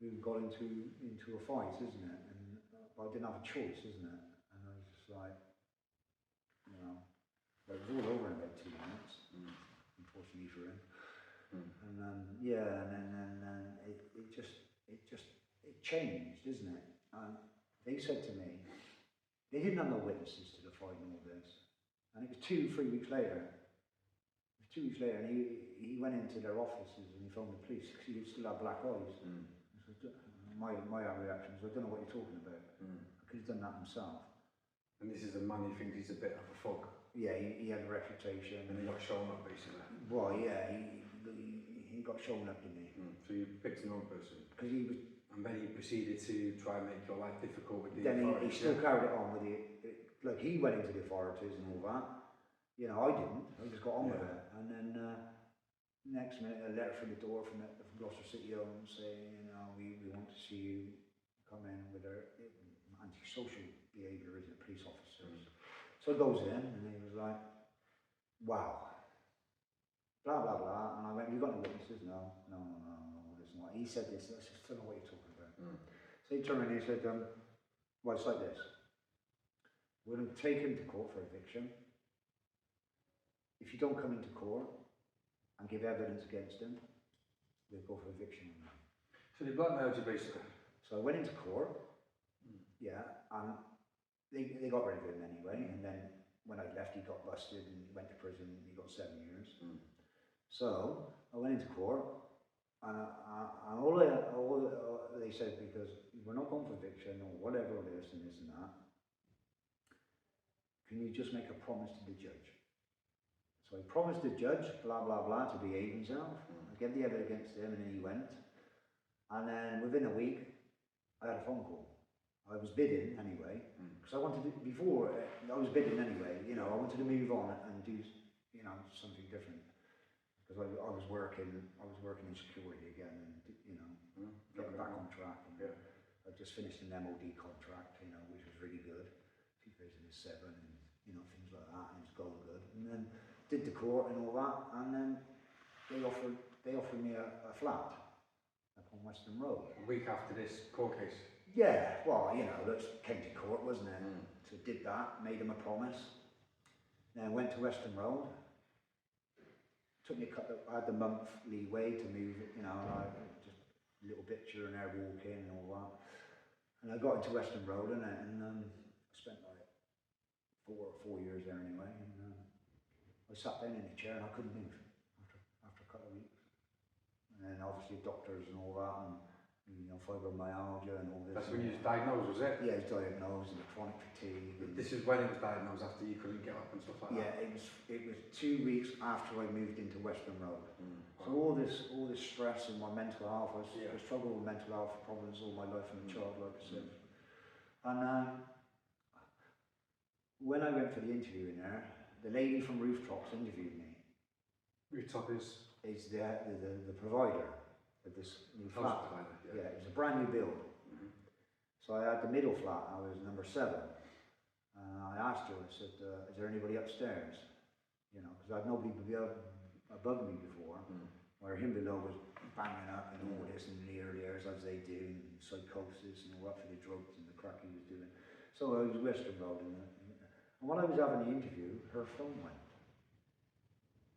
[SPEAKER 2] we got into a fight, isn't it? And I didn't have a choice, isn't it? And I was just like, you know, but it was all over in about 2 minutes, unfortunately for him. And yeah, and then it changed, isn't it? And they said to me, they didn't have no witnesses to the fight and all this. And it was 2-3 weeks later. It was 2 weeks later, and he went into their offices and he phoned the police because he still had black eyes. So my reaction was, I don't know what you're talking about. I could have done that himself.
[SPEAKER 1] And this is a man who thinks he's a bit of a thug.
[SPEAKER 2] Yeah, he had a reputation.
[SPEAKER 1] And he got shown up, basically.
[SPEAKER 2] Well, yeah, he got shown up, didn't he?
[SPEAKER 1] So you picked an own person.
[SPEAKER 2] Because he was.
[SPEAKER 1] And then he proceeded to try and make your life difficult with the
[SPEAKER 2] authorities. Then he still carried it on with like he went into the authorities and all that. You know, I didn't. I just got on with it. And then next minute, a letter from the door from Gloucester City Home saying, you know, we want to see you come in with our antisocial behaviour as a police officer. So he goes in and he was like, wow. Blah, blah, blah. And I went, you got any witnesses? No. He said this, I just don't know what you're talking about. So he turned around and he said, well, it's like this. We're going to take him to court for eviction. If you don't come into court and give evidence against him, we'll go for eviction.
[SPEAKER 1] So they blackmailed you, basically?
[SPEAKER 2] So I went into court, yeah, and they got rid of him anyway. And then when I left, he got busted and went to prison. He got 7 years. So I went into court. And all they said, because we're not going for eviction or whatever this and this and that, can you just make a promise to the judge? So I promised the judge, blah, blah, blah, to behave himself. I gave the evidence against him, and then he went. And then within a week, I had a phone call. I was bidding anyway, because I wanted to, before, I was bidding anyway, you know, I wanted to move on and do, you know, something different. Because I was working in security again, and, you know, getting back on track. And I just finished an MOD contract, you know, which was really good, 2007, and, you know, things like that, and it was going good. And then did the court and all that, and then they offered me a flat up on Western Road.
[SPEAKER 1] A week after this court case?
[SPEAKER 2] Yeah, well, you know, that's county court, wasn't it? So did that, made him a promise. Then went to Western Road. Took me I had the month leeway to move it, you know, just a little bit here and there, walking and all that. And I got into Western Road and I spent like 4 years there anyway. And I sat down in the chair and I couldn't move after a couple of weeks. And then obviously doctors and all that, and you know, fibromyalgia and all this.
[SPEAKER 1] That's when you was diagnosed, was it?
[SPEAKER 2] Yeah, I was diagnosed with chronic fatigue. And
[SPEAKER 1] this is when it was diagnosed, after you couldn't get up and stuff like that?
[SPEAKER 2] Yeah, it was 2 weeks after I moved into Western Road. So all this stress and my mental health, I struggled with mental health problems all my life from a child, like I said. And when I went for the interview in there, the lady from Rooftops interviewed me.
[SPEAKER 1] Rooftop is
[SPEAKER 2] the provider of this new flat. Yeah, it was a brand new build. So I had the middle flat, I was number 7. I asked her, I said, is there anybody upstairs? You know, because I had nobody above me before, where him below was banging up and all this in the early years, as they do, and psychosis and all that for the drugs and the crack he was doing. So I was Western Road, and when I was having the interview, her phone went.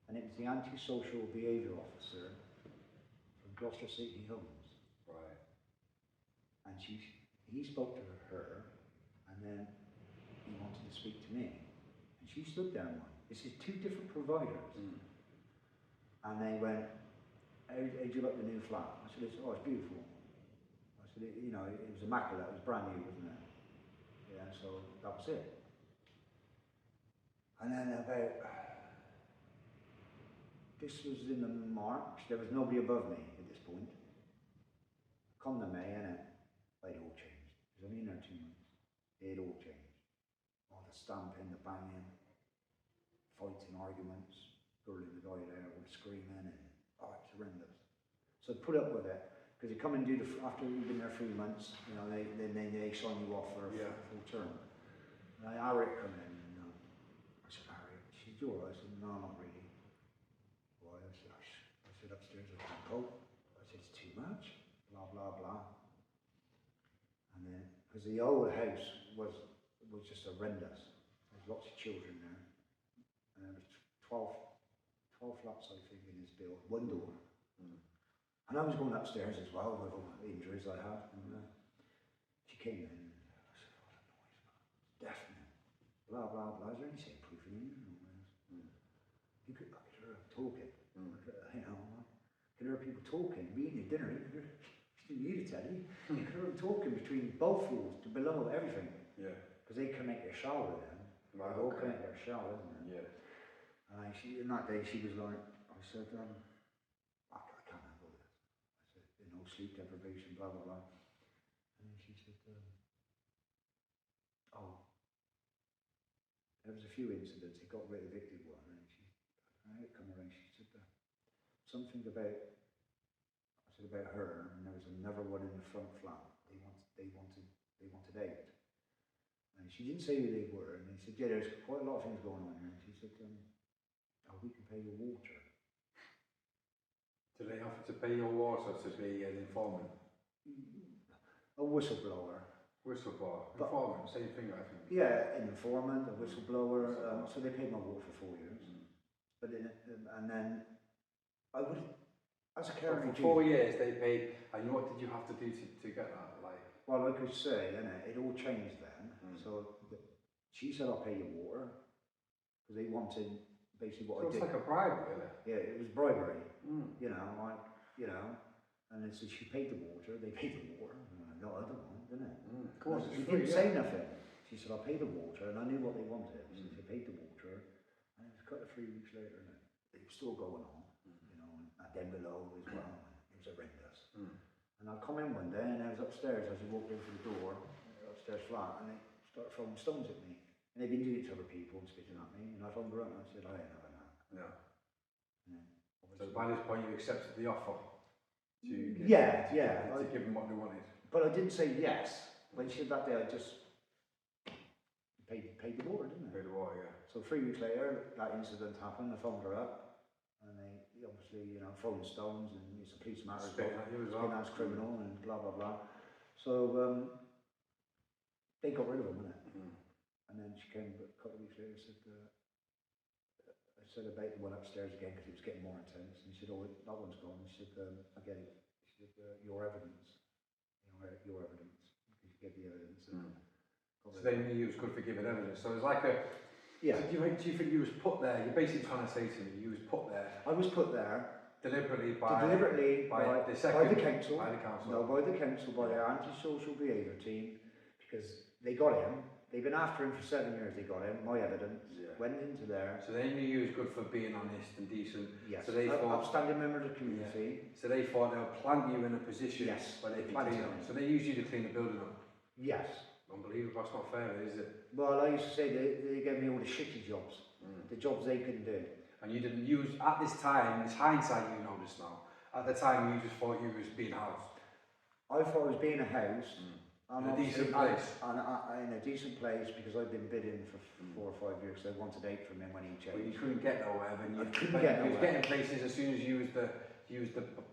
[SPEAKER 2] And it was the antisocial behaviour officer from Gloucester City Homes.
[SPEAKER 1] Right.
[SPEAKER 2] And he spoke to her, and then he wanted to speak to me. And she stood there and went, this is 2 different providers. And they went, how'd you like the new flat? I said, it's beautiful. I said, you know, it was immaculate, it was brand new, wasn't it? Yeah, so that was it. And then this was in the March, there was nobody above me at this point. Come to May, innit? It all changed. It was only in there 2 months. It all changed. All the stamping, the banging, fights and arguments, girl in the guy there with screaming, and it's horrendous. So I put up with it, because you come and do after you've been there 3 months, you know, they sign you off for a full term. And Harriet come in, and I said, Harriet, she's all right. I said, no, not really. Why? I said, upstairs I can't cope. I said, it's too much, blah, blah, blah. And then, because the old house was just horrendous. There's lots of children there. And there was 12 flats, I think, in this build, 1 door. And I was going upstairs as well with all the injuries I had. And she came in and I said, what a noise, man. It's deafening. Blah, blah, blah. Is there any soundproofing in here? I could hear her talking. You know, I could hear people talking, eating your dinner. You didn't need a telly. You could hear them talking between both walls to below everything. Yeah. Because they connect their shower with them. Right, they all connect their shower, isn't it? Yeah. And in that day, she was like, I said, I can't handle this. I said, you know, sleep deprivation, blah, blah, blah. And she said, there was a few incidents. He got evicted one, and I come around. She said something about her, and there was another one in the front flat. They wanted out, and she didn't say who they were. And he said, yeah, there's quite a lot of things going on here. And she said, we can pay your water.
[SPEAKER 1] Do they have to pay your water to be an informant?
[SPEAKER 2] A whistleblower.
[SPEAKER 1] Whistleblower, informant, same thing, I think.
[SPEAKER 2] Yeah, an informant, a whistleblower. So they paid my water for 4 years. But and then I would, as a caring
[SPEAKER 1] for 4 years they paid, and what did you have to do to get that? Like,
[SPEAKER 2] well, like I say, it all changed then. So she said, I'll pay your water, because they wanted basically what I did.
[SPEAKER 1] It's like a bribe, really.
[SPEAKER 2] Yeah, it was bribery. You know, And they said, she paid the water, they paid the water. And I no, I don't know, didn't it?
[SPEAKER 1] Of course,
[SPEAKER 2] He didn't say nothing. She said, I'll pay the water, and I knew what they wanted. So they paid the water, and it was kind of 3 weeks later, and it was still going on, you know, and then below as well. It was horrendous. And I come in one day, and I was upstairs as I walked in through the door, upstairs flat, and they started throwing stones at me. And they'd been doing it to other people and spitting at me, and I phoned her up and I said, I ain't having that.
[SPEAKER 1] Yeah.
[SPEAKER 2] And
[SPEAKER 1] So by this point you accepted the offer to give, to give them what they wanted.
[SPEAKER 2] But I didn't say yes. When she said that day, I just paid the water, didn't I?
[SPEAKER 1] Paid the water, yeah.
[SPEAKER 2] So 3 weeks later, that incident happened. I phoned her up, and they obviously, you know, throwing stones, and it's a police matter.
[SPEAKER 1] Spitting at you as well.
[SPEAKER 2] As criminal and blah blah blah. So they got rid of him, innit? And then she came a couple of weeks later and said, I said about the one upstairs again because it was getting more intense. And she said, oh, that one's gone. She said, I get it. She said, your evidence. Your evidence. Because you gave the evidence.
[SPEAKER 1] So they knew you was good for giving evidence. So it was like a...
[SPEAKER 2] Yeah.
[SPEAKER 1] So do you think you was put there? You're basically trying to say to me, you was put there...
[SPEAKER 2] I was put there.
[SPEAKER 1] Deliberately by the council? By the council.
[SPEAKER 2] No, by the council, by their anti-social behaviour team. Because they got him. They've been after him for 7 years, they got him, my evidence, went into there.
[SPEAKER 1] So they knew you was good for being honest and decent.
[SPEAKER 2] Yes,
[SPEAKER 1] so they thought,
[SPEAKER 2] upstanding member of the community.
[SPEAKER 1] Yeah. So they thought they'll plant you in a position where they can clean up. So they used you to clean the building up.
[SPEAKER 2] Yes.
[SPEAKER 1] Unbelievable, that's not fair, is it?
[SPEAKER 2] Well, I used to say they gave me all the shitty jobs, the jobs they couldn't do.
[SPEAKER 1] And you didn't use, at this time, it's hindsight you know this now, at the time you just thought you was being housed.
[SPEAKER 2] I thought it was being a house.
[SPEAKER 1] In a decent place.
[SPEAKER 2] In a decent place because I've been bidding for 4 or 5 years. So they wanted 8 from him when he changed.
[SPEAKER 1] But you couldn't get nowhere.
[SPEAKER 2] I couldn't get nowhere.
[SPEAKER 1] You was getting places as soon as you was the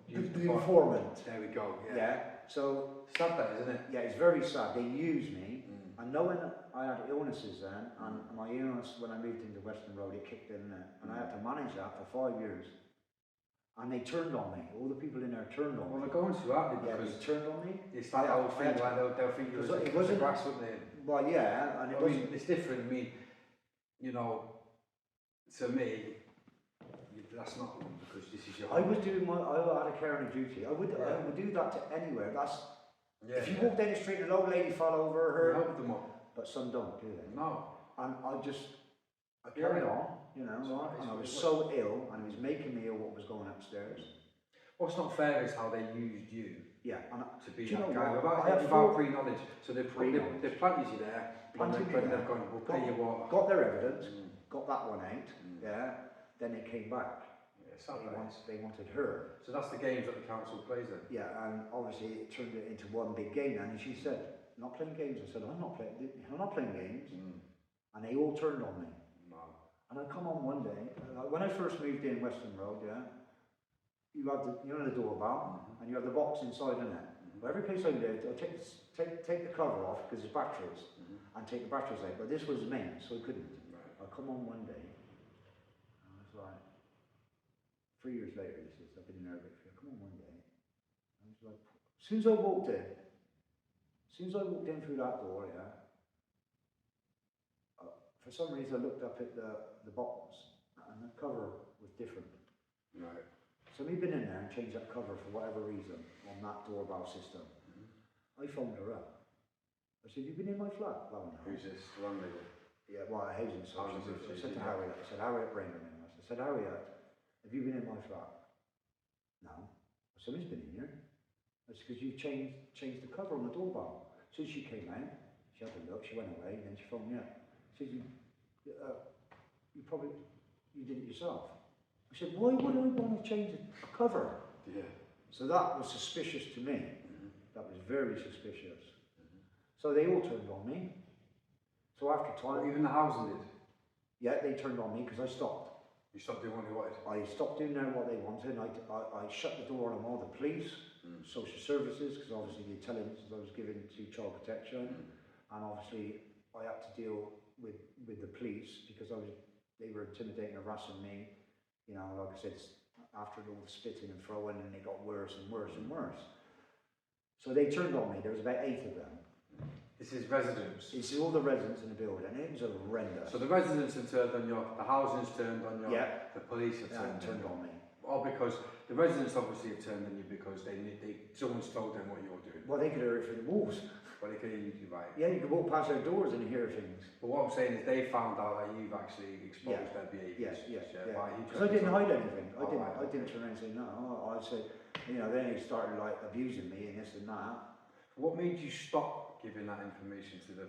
[SPEAKER 2] informant.
[SPEAKER 1] There we go.
[SPEAKER 2] Yeah. So
[SPEAKER 1] sad that, isn't it?
[SPEAKER 2] Yeah, it's very sad. They used me, and knowing that I had illnesses then, and my illness when I moved into Western Road, it kicked in there, and I had to manage that for 5 years. And they turned on me. All the people in there turned on me.
[SPEAKER 1] Well, they're going to, aren't they?
[SPEAKER 2] Yeah, they turned on me.
[SPEAKER 1] It's that old thing where they'll think you was a grass, wouldn't they?
[SPEAKER 2] Well, yeah, and
[SPEAKER 1] it's different. I mean, you know, to me, that's not because this is your home.
[SPEAKER 2] I had a caring duty. I would do that to anywhere. That's if you walk down the street and an old lady fell over her.
[SPEAKER 1] Help them up.
[SPEAKER 2] But some don't, do they?
[SPEAKER 1] No.
[SPEAKER 2] And I carried on, you know, and I was so ill, and it was making me ill what was going upstairs.
[SPEAKER 1] What's not fair is how they used you.
[SPEAKER 2] Yeah, and
[SPEAKER 1] to be that guy without pre-knowledge. So they've planted you there, they've gone, we'll pay you what.
[SPEAKER 2] Got their evidence, got that one out, then they came back. They wanted her.
[SPEAKER 1] So that's the games that the council plays then?
[SPEAKER 2] Yeah, and obviously it turned it into one big game then, and she said, not playing games. I said, I'm not playing games. And they all turned on me.
[SPEAKER 1] No.
[SPEAKER 2] And I come on one day, when I first moved in Western Road, you have the doorbell, and you have the box inside in it. But every place I lived, I take the cover off because it's batteries, and take the batteries out. But this was main, so I couldn't. Right. I come on one day, and I was like, 3 years later, this is, I've been in there a bit. I come on one day, and I was like, as soon as I walked in through that door, for some reason I looked up at the box, and the cover was different.
[SPEAKER 1] Right.
[SPEAKER 2] So we've been in there and changed that cover for whatever reason on that doorbell system. I phoned her up. I said, you've been in my flat?
[SPEAKER 1] Who's this? The landlady?
[SPEAKER 2] Yeah, well, a housing association. I said to Harriet, Brainerd in us. I said, Harriet, have you been in my flat? No. I said, somebody's been in here. I said, because you changed the cover on the doorbell. As soon as she came out, she had a look, she went away, and then she phoned me up. She said, you did it yourself. I said, why would I want to change the cover?
[SPEAKER 1] Yeah.
[SPEAKER 2] So that was suspicious to me. That was very suspicious. So they all turned on me. So after time...
[SPEAKER 1] Even the housing did?
[SPEAKER 2] Yeah, they turned on me because I stopped.
[SPEAKER 1] You stopped doing what they wanted? I
[SPEAKER 2] stopped doing what they wanted. I shut the door on them all, the police, social services, because obviously the tenants I was given to child protection, and obviously I had to deal with the police because they were intimidating and harassing me. You know, like I said, after all the spitting and throwing, and it got worse and worse and worse. So they turned on me. There was about 8 of them.
[SPEAKER 1] This is residents?
[SPEAKER 2] This is all the residents in the building. It was horrendous.
[SPEAKER 1] So the residents have turned on you, the housing's turned on you,
[SPEAKER 2] yeah.
[SPEAKER 1] The police have turned
[SPEAKER 2] on me.
[SPEAKER 1] Or because the residents obviously have turned on you because someone's told them what you're doing.
[SPEAKER 2] Well, they could hear it through the walls.
[SPEAKER 1] Well, they can hear you, right.
[SPEAKER 2] Yeah, you could walk past their doors and hear things.
[SPEAKER 1] But what I'm saying is they found out that you've actually exposed their behaviours.
[SPEAKER 2] Yes.
[SPEAKER 1] By you
[SPEAKER 2] Because I didn't hide anything.
[SPEAKER 1] Oh,
[SPEAKER 2] I didn't turn around and say no. I said, you know, then he started like abusing me and this and that.
[SPEAKER 1] What made you stop giving that information to the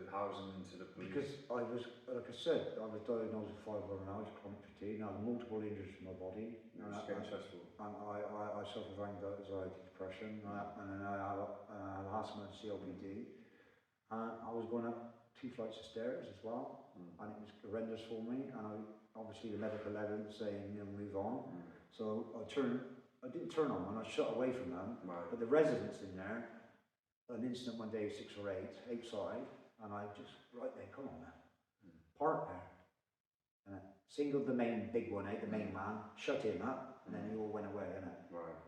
[SPEAKER 1] housing and to the police?
[SPEAKER 2] Because I was, like I said, I was diagnosed with fibromyalgia, chronic fatigue. I had multiple injuries to my body.
[SPEAKER 1] It's getting stressful.
[SPEAKER 2] And I suffer from anxiety, depression, and then I had asthma and COPD. I was going up 2 flights of stairs as well, and it was horrendous for me. And obviously the medical evidence saying, you know, move on. So I didn't turn on them, I shut away from them.
[SPEAKER 1] Right.
[SPEAKER 2] But the residents in there, an incident one day, 6 or 8, outside, and I just, right there, come on now, park there. And I singled the main big one out, the main man, shut him up, and then he all went away, innit?
[SPEAKER 1] Right.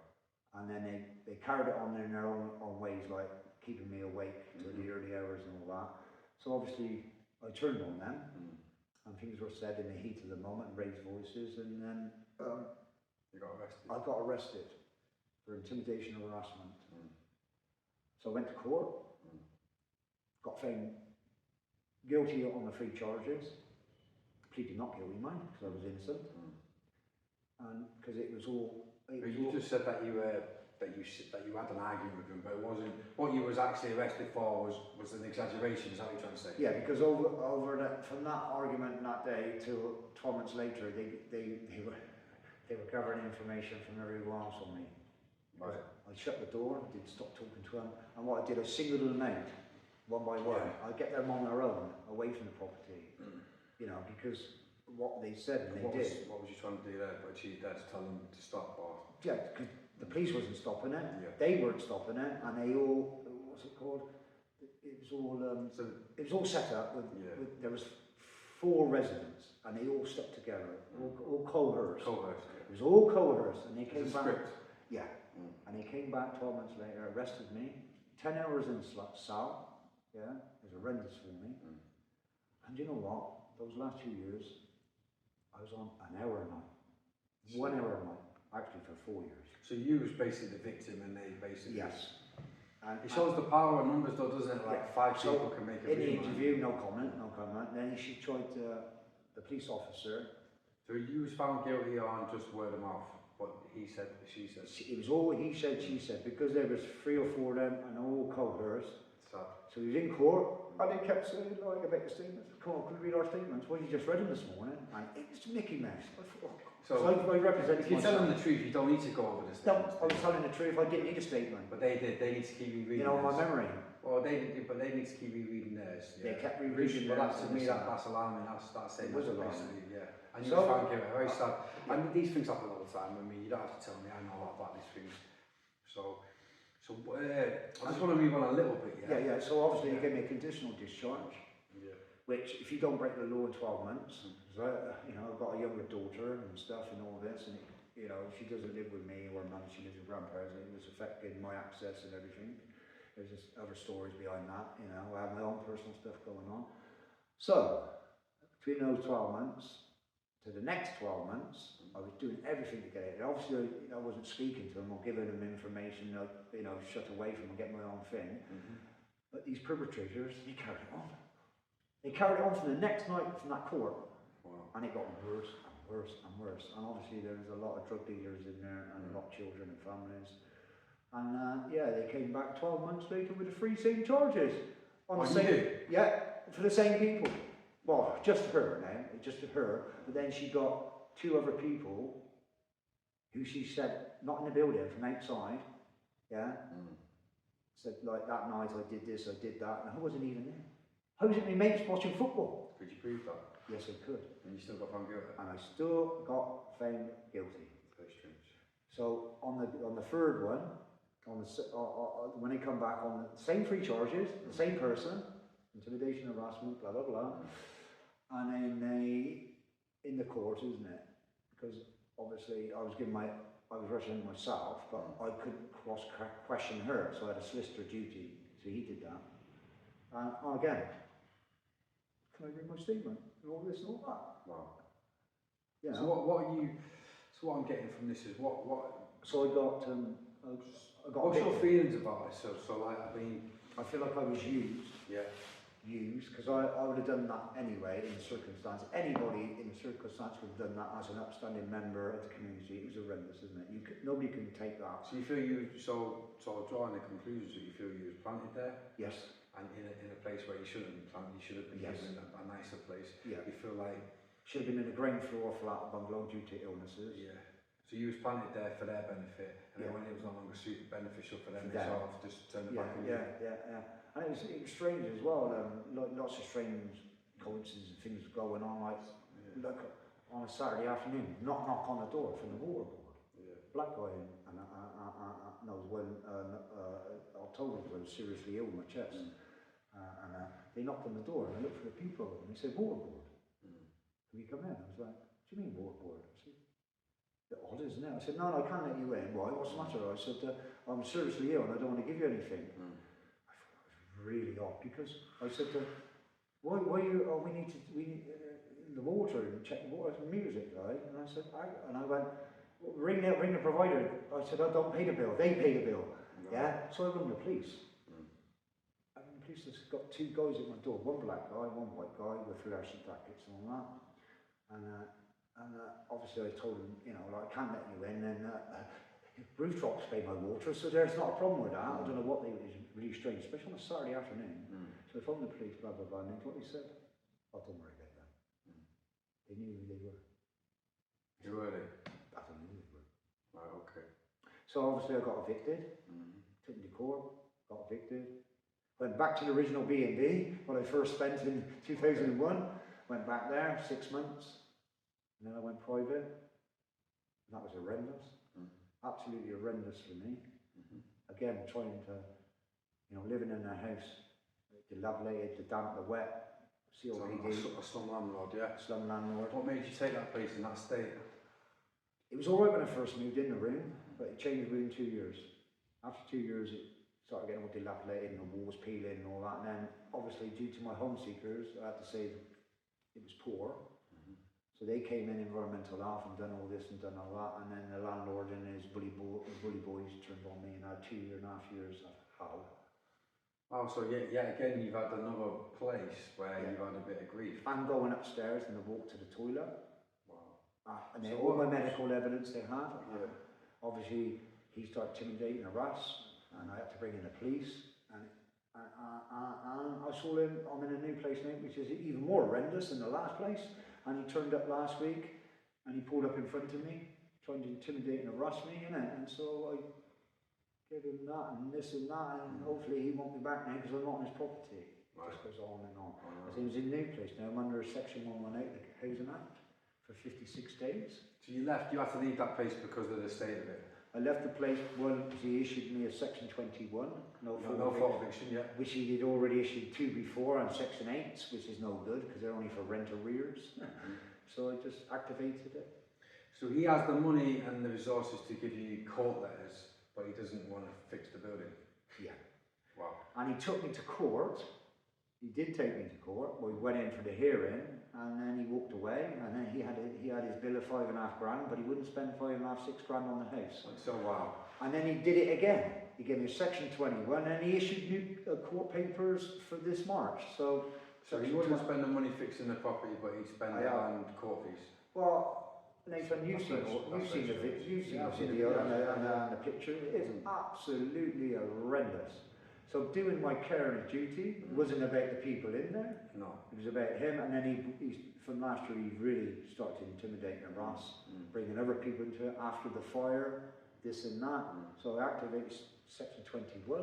[SPEAKER 2] And then they carried it on in their own ways, like keeping me awake till the early hours and all that. So obviously I turned on them, and things were said in the heat of the moment, raised voices, and then
[SPEAKER 1] you got arrested.
[SPEAKER 2] I got arrested for intimidation and harassment. So I went to court, got found guilty on the 3 charges, pleaded not guilty, mind, because I was innocent, and because it was all.
[SPEAKER 1] You just said that you had an argument with him, but it wasn't. What you was actually arrested for was an exaggeration. Is that what you're trying to say?
[SPEAKER 2] Yeah, because over that, from that argument that day to 12 months later, they were gathering information from everyone else on me.
[SPEAKER 1] Right.
[SPEAKER 2] I shut the door, didn't stop talking to them, and what I did, I singled them out one by one. I get them on their own, away from the property. You know, because what they said and they did.
[SPEAKER 1] What was you trying to do there? But achieve that, to tell them to stop, or?
[SPEAKER 2] Yeah, because the police wasn't stopping it.
[SPEAKER 1] Yeah.
[SPEAKER 2] They weren't stopping it, and they all, what's it called? It was all set up with there was 4 residents, and they all stuck together, all coerced.
[SPEAKER 1] Coerced. Yeah.
[SPEAKER 2] It was all coerced, and they came back.
[SPEAKER 1] Script.
[SPEAKER 2] Yeah, and they came back 12 months later, arrested me, 10 hours in cell. Yeah, it was horrendous for me. And you know what? Those last 2 years, I was on an hour a night, 1 hour a night, actually for 4 years.
[SPEAKER 1] So you was basically the victim, and they basically.
[SPEAKER 2] Yes. And
[SPEAKER 1] it shows the power of numbers, though, doesn't it? Like 5 people can make a.
[SPEAKER 2] In the interview, no comment. Then she tried the police officer.
[SPEAKER 1] So you was found guilty on just word of mouth. What he said, she said.
[SPEAKER 2] It was all he said, she said, because there was 3 or 4 of them and all coerced. So he was in court, and they kept saying, like, about the statements. Come on, could we read our statements? Well, you just read them this morning, and it's Mickey Mouse. So I represented
[SPEAKER 1] if you're telling the truth, you don't need to go over the statements.
[SPEAKER 2] No, I was telling the truth, I didn't need a statement.
[SPEAKER 1] But they did, they need to keep rereading.
[SPEAKER 2] You know, my memory.
[SPEAKER 1] Well, they did, but they need to keep rereading theirs. Yeah.
[SPEAKER 2] They kept rereading
[SPEAKER 1] theirs.
[SPEAKER 2] But
[SPEAKER 1] to me, that's alarming. That's saying
[SPEAKER 2] it was
[SPEAKER 1] alarming. Yeah. And you
[SPEAKER 2] so,
[SPEAKER 1] was found guilty. Very sad. I mean, these things happen all the time. I mean, you don't have to tell me. I know a lot about these things. So I just want to move on a little bit.
[SPEAKER 2] Yeah. So obviously, you gave me a conditional discharge.
[SPEAKER 1] Yeah.
[SPEAKER 2] Which, if you don't break the law in 12 months, you know, I've got a younger daughter and stuff and all this, and you know, she doesn't live with me or mum, she lives with grandparents, and it was affecting my access and everything. There's just other stories behind that, you know, I have my own personal stuff going on. So, between those 12 months to the next 12 months, I was doing everything to get it. And obviously, I wasn't speaking to them or giving them information, you know, shut away from and get my own thing. But these perpetrators, they carried it on. They carried it on from the next night from that court. Wow. And it got worse and worse and worse. And obviously there was a lot of drug dealers in there and a lot of children and families. And they came back 12 months later with the 3 same charges. On the same, yeah, for the same people. Well, just her now, just her. But then she got 2 other people who she said, not in the building, from outside, said, like, that night I did this, I did that, and I wasn't even there. I was at my mates watching football.
[SPEAKER 1] Could you prove that?
[SPEAKER 2] Yes, I could.
[SPEAKER 1] And you still got found guilty?
[SPEAKER 2] And I still got found guilty.
[SPEAKER 1] Very strange.
[SPEAKER 2] So on the third one, when I come back on the same 3 charges, the same person, intimidation, harassment, blah, blah, blah, and then in the court, isn't it? Because obviously I was representing myself, but I couldn't question her, so I had a solicitor duty, so he did that. And again, can I read my statement? And all this and all that.
[SPEAKER 1] Wow.
[SPEAKER 2] Yeah.
[SPEAKER 1] So So what I'm getting from this is what
[SPEAKER 2] So I got
[SPEAKER 1] what's your feelings about it? So like, I mean,
[SPEAKER 2] I feel like I was used.
[SPEAKER 1] Yeah.
[SPEAKER 2] Used, because I would have done that anyway in the circumstance. Anybody in the circumstance would have done that as an upstanding member of the community. It was horrendous, isn't it? Nobody can take that.
[SPEAKER 1] So you feel so drawing the conclusions that you feel you was planted there?
[SPEAKER 2] Yes.
[SPEAKER 1] And in a place where you shouldn't have been planted, you should have been given a nicer place.
[SPEAKER 2] Yeah.
[SPEAKER 1] You feel like
[SPEAKER 2] should have been in a ground floor flat bungalow due to illnesses.
[SPEAKER 1] Yeah. So you was planted there for their benefit, and then when it was no longer beneficial for them, they sort of just turned it back on you.
[SPEAKER 2] Yeah. And it was strange as well. Lots of strange coincidences and things going on. Like on a Saturday afternoon, knock on the door from the water board. Yeah. Black guy, and I was October was seriously ill in my chest, and they knocked on the door and I looked for the people and they said water board. Have you come in? I was like, what do you mean water board? I said, bit odd, isn't it? I said, no, I can't let you in. Why? What's the matter? I said, I'm seriously ill and I don't want to give you anything. I thought it was really odd because I said, why you? Oh, we need the water and check the water and music, right? And I said, I went, ring the provider. I said, I don't pay the bill. They pay the bill. No. Yeah. So I rang the police. And the police has got two guys at my door. One black guy, one white guy with fluorescent jackets and all that. And obviously I told him, like, I can't let you in, and rooftops pay my water, so there's not a problem with that. I don't know what it was really strange, especially on a Saturday afternoon. So I phoned the police, blah, blah, blah, and what they said, oh, don't worry about that. They knew who they were.
[SPEAKER 1] Who were they?
[SPEAKER 2] I don't know who they were.
[SPEAKER 1] Right, okay.
[SPEAKER 2] So obviously I got evicted, took them to court, got evicted, went back to the original B&B, what I first spent in 2001, went back there, 6 months. And then I went private. And that was horrendous. Absolutely horrendous for me. Again, trying to, living in a house, dilapidated, the damp, the wet, COPD.
[SPEAKER 1] A slum landlord, yeah.
[SPEAKER 2] Slum landlord.
[SPEAKER 1] What made you take that place in that state?
[SPEAKER 2] It was alright when I first moved in the room, but it changed within 2 years. After 2 years, it started getting all dilapidated and the walls peeling and all that. And then, obviously, due to my home seekers, I had to say it was poor. So they came in environmental health and done all this and done all that, and then the landlord and his bully boys turned on me, and I had 2.5 years of hell.
[SPEAKER 1] Oh, so again you've had another place where you've had a bit of grief.
[SPEAKER 2] I'm going upstairs and I walk to the toilet.
[SPEAKER 1] Wow.
[SPEAKER 2] And then all my medical evidence they had. Obviously he started intimidating us, and I had to bring in the police. And I saw him, I'm in a new place now, which is even more horrendous than the last place. And he turned up last week, and he pulled up in front of me, trying to intimidate and harass me, innit? And so I gave him that and this and that, and hopefully he won't be back now because I'm not on his property. Right. Just goes on and on. I think he's in a new place now. I'm under Section 118 of the Housing Act for 56 days. So you had to leave that place because of the state of it? I left the place once he issued me a Section 21, no fault eviction, which he had already issued 2 before, and Section 8s, which is no good because they're only for rent arrears. So I just activated it. So he has the money and the resources to give you court letters, but he doesn't want to fix the building. Yeah. Wow. And he took me to court. He did take me to court. We went in for the hearing, and then he walked away, and then he had his bill of $5.5 grand, but he wouldn't spend $5.5, $6 grand on the house. So wow. And then he did it again. He gave me a Section 21, and he issued new court papers for this March. So he wouldn't spend the money fixing the property, but he'd spend it on court fees. Well, Nathan, you've seen the video and the picture. It is absolutely horrendous. So doing my care and duty wasn't about the people in there. No. It was about him, and then he from last year he really started to intimidate and harass, bringing other people into it after the fire, this and that. So I activated Section 21.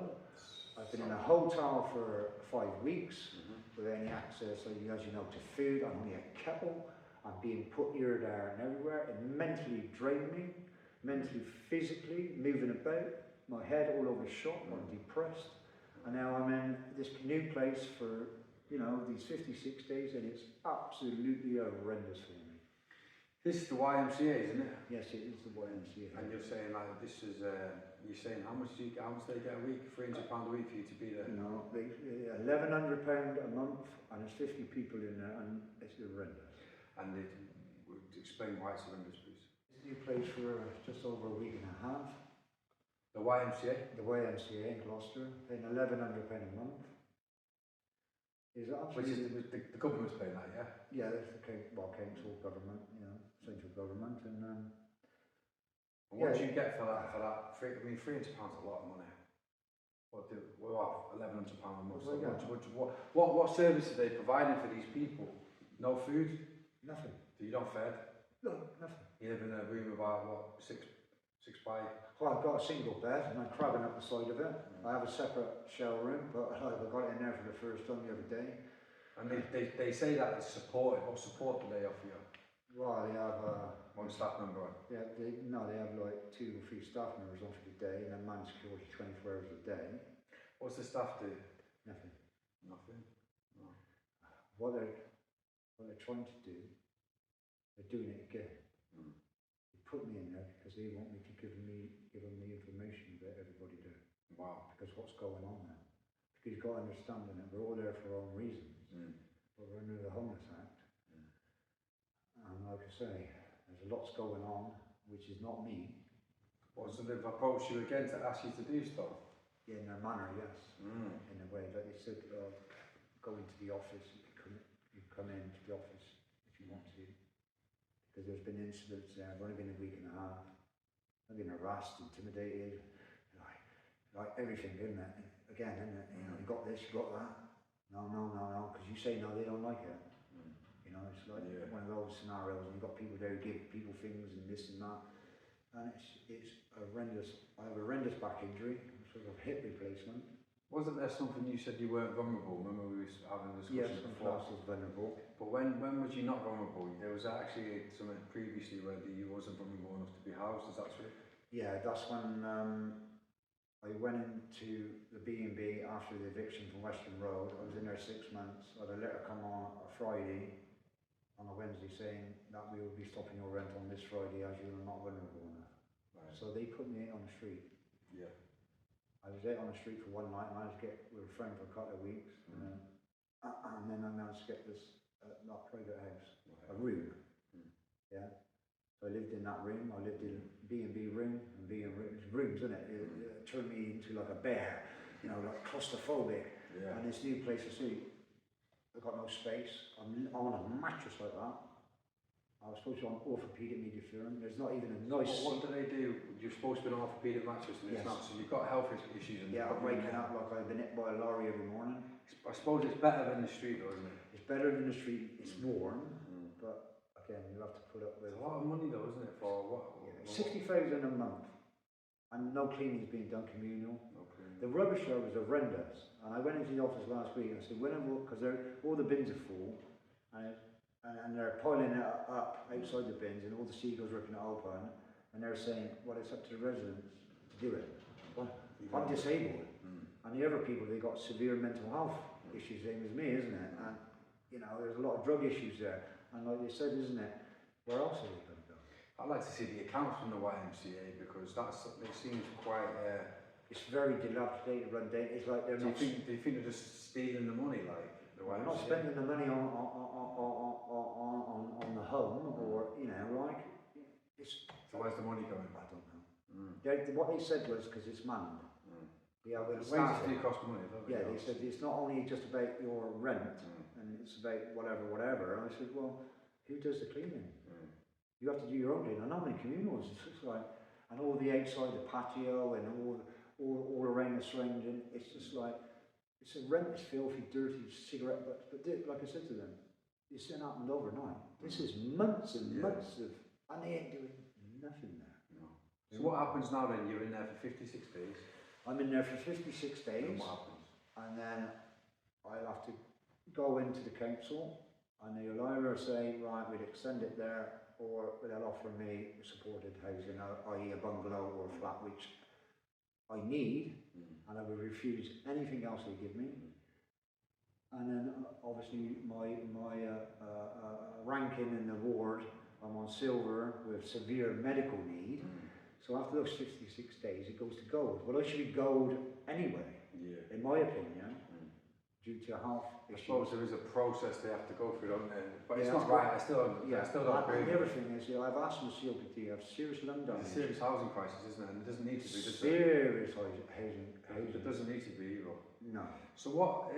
[SPEAKER 2] I've been in a hotel for 5 weeks without any access, as you know, to food. I'm only a kettle. I'm being put here, there, and everywhere. It mentally drained me, mentally, physically, moving about. My head all over shot. I'm depressed. And now I'm in this new place for, these 56 days, and it's absolutely horrendous for me. This is the YMCA, isn't it? Yes, it is the YMCA. And you're saying this is, you're saying how much do they get a week? £300 a week for you to be there? No, £1,100 a month, and there's 50 people in there, and it's horrendous. And it would explain why it's horrendous, please. new place for just over a week and a half.
[SPEAKER 1] The YMCA?
[SPEAKER 2] The YMCA in Gloucester, paying £1,100 a month. Is
[SPEAKER 1] Which is the government's paying that, yeah?
[SPEAKER 2] Yeah, that's the council government, you know, central government, and
[SPEAKER 1] what do you get for that? I mean, £300 is a lot of money. £1,100 a month.
[SPEAKER 2] Well,
[SPEAKER 1] What service are they providing for these people? No food?
[SPEAKER 2] nothing.
[SPEAKER 1] So you're not fed?
[SPEAKER 2] No, nothing.
[SPEAKER 1] You live in a room about what, six by?
[SPEAKER 2] Well, I've got a single bed and I'm crabbing up the side of it. I have a separate shower room, but I got it in there for the first time the other day.
[SPEAKER 1] And they say that it's supported. What support do they offer you?
[SPEAKER 2] Well, they have
[SPEAKER 1] one staff member on?
[SPEAKER 2] they have like 2 or 3 staff members on for the day, and then man security 24 hours a day.
[SPEAKER 1] What's the staff do?
[SPEAKER 2] Nothing.
[SPEAKER 1] Nothing? No.
[SPEAKER 2] What they're trying to do, they're doing it again. They put me in there because they want me to give them the information about everybody there.
[SPEAKER 1] Wow.
[SPEAKER 2] Because what's going on there. Because you've got to understand that we're all there for our own reasons. But we're under the Homeless Act. And like I say, there's lots going on, which is not me.
[SPEAKER 1] So they've approached you again to ask you to do stuff?
[SPEAKER 2] Yeah, in their manner, yes. In a way, but they said, go into the office, you come into the office if you want to. Because there's been incidents there, I've only been a week and a half. I've been harassed, intimidated, like everything, isn't it? Again, isn't it? You know, you got this, you got that. No, because you say no, they don't like it. You know, it's like one of those scenarios, and you've got people there who give people things and this and that. And it's horrendous. I have a horrendous back injury, sort of hip replacement.
[SPEAKER 1] Wasn't there something you said you weren't vulnerable? Remember we were having a discussion before?
[SPEAKER 2] Yes, I was vulnerable.
[SPEAKER 1] But when was you not vulnerable? There was actually something previously where you wasn't vulnerable enough to be housed, is that true? Yeah,
[SPEAKER 2] that's when I went into the B&B after the eviction from Western Road. I was in there 6 months. I had a letter come on a Friday, on a Wednesday, saying that we will be stopping your rent on this Friday as you are not vulnerable enough. Right. So they put me out on the street.
[SPEAKER 1] Yeah.
[SPEAKER 2] I was out on the street for one night, managed to get with a friend for a couple of weeks, and then I managed to get this that private house, a room. Yeah. So I lived in that room. I lived in B&B room, and rooms, isn't it? It turned me into like a bear, you know, like claustrophobic. Yeah. And this new place I see, I've got no space. I'm on a mattress like that. I was supposed to be on orthopaedic medium. There's not even a nice.
[SPEAKER 1] What do they do? You're supposed to be on orthopaedic mattress, and it's not. So you've got health issues.
[SPEAKER 2] Yeah, I'm waking up like I've been hit by a lorry every morning.
[SPEAKER 1] I suppose it's better than the street, though, isn't it?
[SPEAKER 2] It's better than the street. It's warm, but again, you have to put up with.
[SPEAKER 1] It's a lot of money, though, isn't it? For what?
[SPEAKER 2] 60,000 a month, and no cleaning's being done communal.
[SPEAKER 1] No cleaning.
[SPEAKER 2] The rubbish there was horrendous, and I went into the office last week and I said, because all the bins are full, and they're piling it up outside the bins, and all the seagulls ripping it open, and they're saying, well, it's up to the residents to do it. Well, I'm disabled, and the other people, they got severe mental health issues, same as me, isn't it? And you know, there's a lot of drug issues there, and like they said, isn't it? Where else are they going to go?
[SPEAKER 1] I'd like to see the accounts from the YMCA, because it seems quite.
[SPEAKER 2] It's very dilapidated, run down. It's like they're not.
[SPEAKER 1] Do you think they're just stealing the money, like the YMCA?
[SPEAKER 2] They're not spending the money on the home, or you know, like it's.
[SPEAKER 1] So where's the money going?
[SPEAKER 2] I don't know. What they said was because it's manned. Yeah, well,
[SPEAKER 1] wages do cost money, don't they?
[SPEAKER 2] Yeah, they said it's not only just about your rent, and it's about whatever. And I said, well, who does the cleaning? You have to do your own cleaning. I'm not in communals. It's just like, and all the outside, the patio, and all around the surrounding. It's just like, it's horrendous, filthy, dirty cigarette butts. But like I said to them, this didn't happen overnight. This is months and months of, and they ain't doing nothing there.
[SPEAKER 1] No. So what happens now then? You're in there for 56 days.
[SPEAKER 2] I'm in there for 56 days.
[SPEAKER 1] And what happens?
[SPEAKER 2] And then I'll have to go into the council, and they'll either say, right, we'll extend it there, or they'll offer me supported housing, i.e. a bungalow or a flat, which I need, and I will refuse anything else they give me. And then obviously my ranking in the ward, I'm on silver with severe medical need. So after those 56 days, it goes to gold. Well, I should be gold anyway, in my opinion. due to health
[SPEAKER 1] I
[SPEAKER 2] issues.
[SPEAKER 1] suppose there is a process they have to go through, don't they? But it's
[SPEAKER 2] Yeah,
[SPEAKER 1] not right. I still don't
[SPEAKER 2] and
[SPEAKER 1] agree.
[SPEAKER 2] the other thing is, I have asthma, COPD, I have serious lung damage.
[SPEAKER 1] It's a serious housing crisis, isn't it? And it doesn't need to be, does it?
[SPEAKER 2] Serious housing.
[SPEAKER 1] It doesn't need to be either.
[SPEAKER 2] No.
[SPEAKER 1] So what?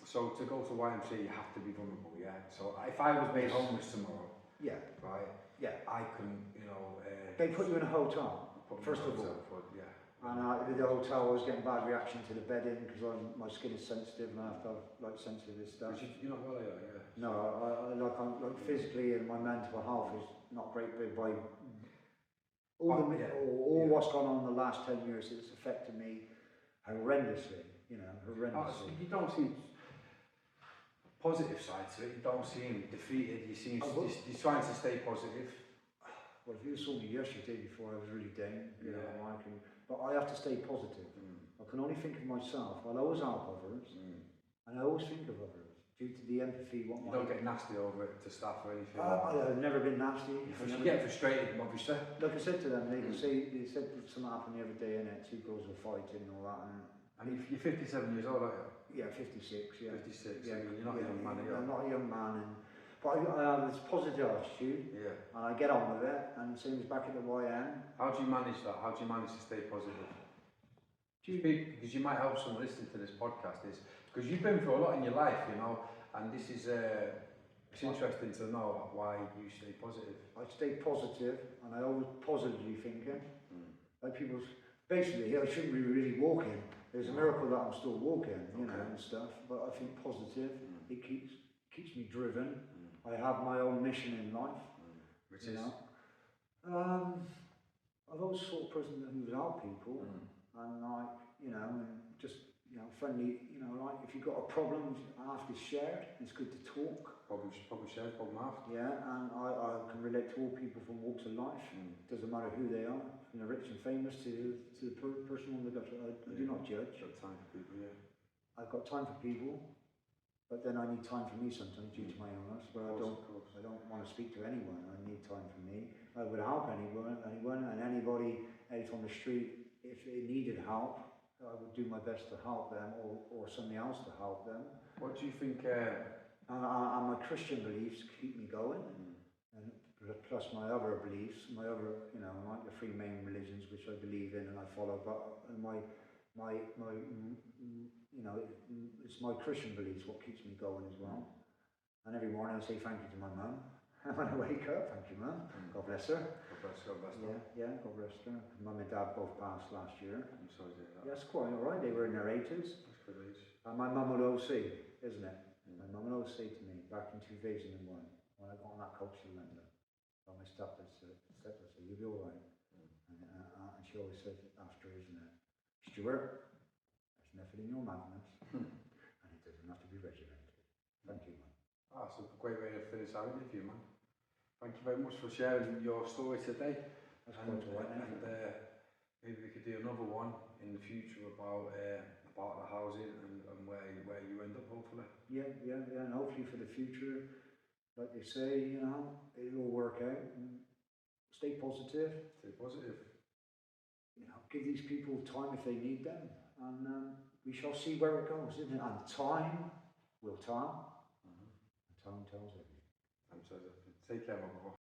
[SPEAKER 1] So to go to YMCA, you have to be vulnerable, yeah. So if I was made homeless tomorrow,
[SPEAKER 2] Yeah.
[SPEAKER 1] right?
[SPEAKER 2] Yeah.
[SPEAKER 1] I can, you know.
[SPEAKER 2] They put you in a hotel, first of all.
[SPEAKER 1] Yeah.
[SPEAKER 2] And with the hotel, I was getting bad reaction to the bedding because my skin is sensitive and I have to have like sensitive stuff.
[SPEAKER 1] You're not well, yeah.
[SPEAKER 2] No, I'm physically and my mental health is not great. But by all what's gone on in the last 10 years, it's affected me horrendously. You know, horrendously.
[SPEAKER 1] You don't seem positive side to it. You don't seem defeated. You seem you're trying to stay positive.
[SPEAKER 2] Well, if you saw me yesterday before, I was really down. You know, but I have to stay positive. I can only think of myself. I'll always help others, and I always think of others due to the empathy. You
[SPEAKER 1] don't get nasty over it to staff or anything.
[SPEAKER 2] I've never been nasty.
[SPEAKER 1] You get frustrated, obviously.
[SPEAKER 2] Like I said to them, they said something happened the other day, and two girls were fighting and all that.
[SPEAKER 1] And you're 57 years old, aren't you?
[SPEAKER 2] Yeah, 56. Yeah,
[SPEAKER 1] 56.
[SPEAKER 2] Yeah,
[SPEAKER 1] you're not a young man, are you?
[SPEAKER 2] I'm not a young man, but I have this positive attitude, and I get on with it. And same as back at the YM.
[SPEAKER 1] How do you manage that? How do you manage to stay positive? Because you might help someone listening to this podcast, because you've been through a lot in your life, you know, and this is it's interesting to know why you stay positive.
[SPEAKER 2] I stay positive, and I always positively thinking. Like basically, I shouldn't be really walking. There's a miracle that I'm still walking, you know, and stuff. But I think positive. It keeps me driven. I have my own mission in life.
[SPEAKER 1] Which is?
[SPEAKER 2] I've always thought a person who would help people, and like, you know, and just, you know, friendly, you know, like if you've got a problem, after shared, it's good to talk.
[SPEAKER 1] Probably shared, problem after.
[SPEAKER 2] Yeah, and I can relate to all people from walks of life. Doesn't matter who they are, from the rich and famous to the person on the gutter. I do not judge.
[SPEAKER 1] Got time for people, yeah.
[SPEAKER 2] I've got time for people, but then I need time for me sometimes due to my illness, where I don't want to speak to anyone. I need time for me. I would help anyone, and anybody out on the street, if they needed help, I would do my best to help them, or somebody else to help them.
[SPEAKER 1] What do you think?
[SPEAKER 2] And my Christian beliefs keep me going, and plus my other beliefs, you know, like the three main religions which I believe in and I follow. But my you know, it's my Christian beliefs what keeps me going as well. And every morning I say thank you to my mum. When I wake up, thank you, mum. God bless her.
[SPEAKER 1] God bless her.
[SPEAKER 2] Yeah, God bless her. Mum and dad both passed last year.
[SPEAKER 1] I'm sorry to hear that.
[SPEAKER 2] Yeah, that's quite all right. They were in their 80s.
[SPEAKER 1] That's good age.
[SPEAKER 2] And my mum would always say, isn't it? My mum would always say to me, back in 2001, when I got on that coach to London, my stepdad said, you'll be all right. And she always said after, isn't it? Stewart, there's nothing in your madness, and it doesn't have to be regimented. Thank you, man.
[SPEAKER 1] That's a great way to finish our interview, man. Thank you very much for sharing your story today.
[SPEAKER 2] That's quite all right,
[SPEAKER 1] and maybe we could do another one in the future about the housing and where you end up, hopefully.
[SPEAKER 2] Yeah, and hopefully for the future, like they say, you know, it'll all work out. And stay positive.
[SPEAKER 1] Stay positive.
[SPEAKER 2] You know, give these people time if they need them, and we shall see where it goes, isn't it? And time will tell. Time tells everything.
[SPEAKER 1] Take care, my brother.